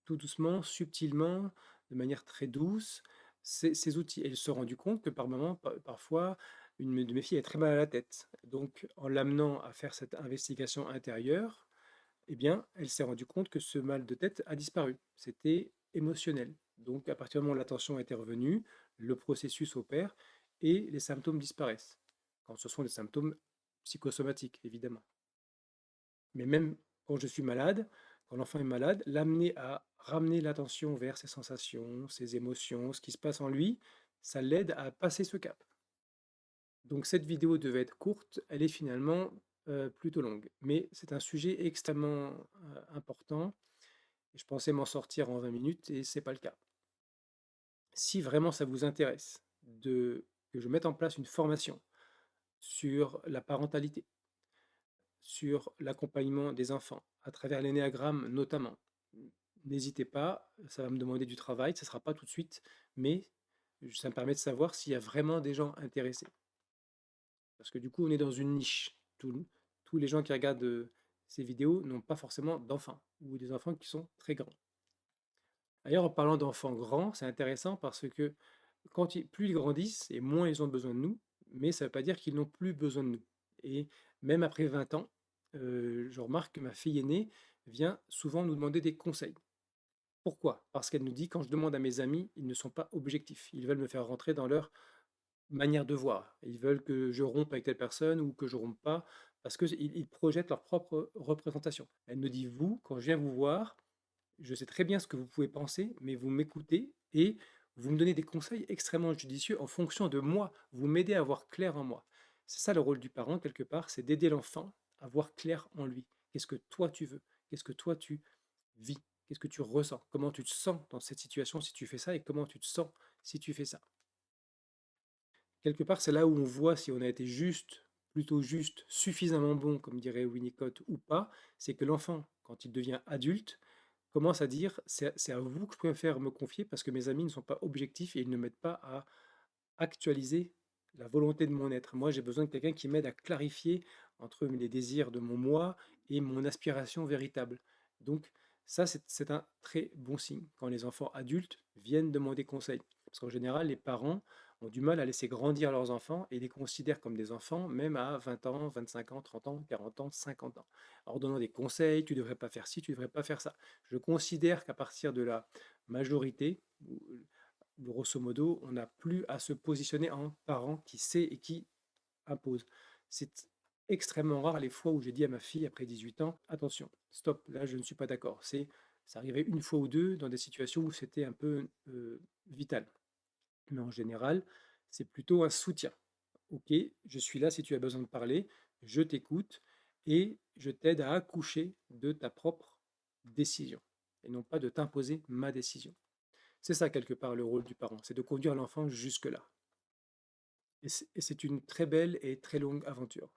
[SPEAKER 1] tout doucement, subtilement, de manière très douce, ces outils. Et ils se sont rendus compte que par moment, parfois, une de mes filles est très mal à la tête. Donc, en l'amenant à faire cette investigation intérieure, eh bien, elle s'est rendue compte que ce mal de tête a disparu. C'était émotionnel. Donc, à partir du moment où l'attention était revenue, le processus opère et les symptômes disparaissent. Quand ce sont des symptômes psychosomatiques, évidemment. Mais même quand je suis malade, quand l'enfant est malade, l'amener à ramener l'attention vers ses sensations, ses émotions, ce qui se passe en lui, ça l'aide à passer ce cap. Donc cette vidéo devait être courte, elle est finalement plutôt longue. Mais c'est un sujet extrêmement important. Je pensais m'en sortir en 20 minutes et c'est pas le cas. Si vraiment ça vous intéresse que je mette en place une formation sur la parentalité, sur l'accompagnement des enfants, à travers l'énéagramme notamment. N'hésitez pas, ça va me demander du travail, ça ne sera pas tout de suite, mais ça me permet de savoir s'il y a vraiment des gens intéressés. Parce que du coup, on est dans une niche. Tous les gens qui regardent ces vidéos n'ont pas forcément d'enfants, ou des enfants qui sont très grands. D'ailleurs, en parlant d'enfants grands, c'est intéressant parce que plus ils grandissent, et moins ils ont besoin de nous, mais ça ne veut pas dire qu'ils n'ont plus besoin de nous. Et même après 20 ans, je remarque que ma fille aînée vient souvent nous demander des conseils. Pourquoi? Parce qu'elle nous dit: «Quand je demande à mes amis, ils ne sont pas objectifs. Ils veulent me faire rentrer dans leur manière de voir. Ils veulent que je rompe avec telle personne ou que je rompe pas, parce qu'ils projettent leur propre représentation». Elle me dit: «Vous, quand je viens vous voir, je sais très bien ce que vous pouvez penser, mais vous m'écoutez et vous me donnez des conseils extrêmement judicieux en fonction de moi. Vous m'aidez à voir clair en moi». C'est ça le rôle du parent, quelque part, c'est d'aider l'enfant à voir clair en lui. Qu'est-ce que toi tu veux? Qu'est-ce que toi tu vis? Qu'est-ce que tu ressens? Comment tu te sens dans cette situation si tu fais ça et comment tu te sens si tu fais ça? Quelque part, c'est là où on voit si on a été juste, plutôt juste, suffisamment bon, comme dirait Winnicott, ou pas. C'est que l'enfant, quand il devient adulte, commence à dire: c'est à vous que je préfère me confier parce que mes amis ne sont pas objectifs et ils ne m'aident pas à actualiser la volonté de mon être. Moi, j'ai besoin de quelqu'un qui m'aide à clarifier entre les désirs de mon moi et mon aspiration véritable. Donc, ça, c'est un très bon signe quand les enfants adultes viennent demander conseil. Parce qu'en général, les parents ont du mal à laisser grandir leurs enfants et les considèrent comme des enfants, même à 20 ans, 25 ans, 30 ans, 40 ans, 50 ans. En leur donnant des conseils: tu ne devrais pas faire ci, tu ne devrais pas faire ça. Je considère qu'à partir de la majorité, grosso modo, on n'a plus à se positionner en parent qui sait et qui impose. C'est extrêmement rare les fois où j'ai dit à ma fille après 18 ans: «Attention, stop, là je ne suis pas d'accord». Ça arrivait une fois ou 2 dans des situations où c'était un peu, vital. Mais en général, c'est plutôt un soutien. OK, je suis là si tu as besoin de parler, je t'écoute et je t'aide à accoucher de ta propre décision et non pas de t'imposer ma décision. C'est ça quelque part le rôle du parent, c'est de conduire l'enfant jusque-là. Et c'est une très belle et très longue aventure.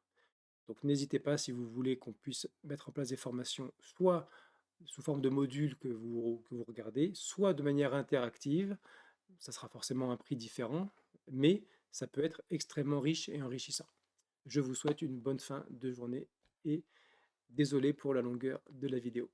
[SPEAKER 1] Donc n'hésitez pas si vous voulez qu'on puisse mettre en place des formations, soit sous forme de modules que vous regardez, soit de manière interactive. Ça sera forcément un prix différent, mais ça peut être extrêmement riche et enrichissant. Je vous souhaite une bonne fin de journée et désolé pour la longueur de la vidéo.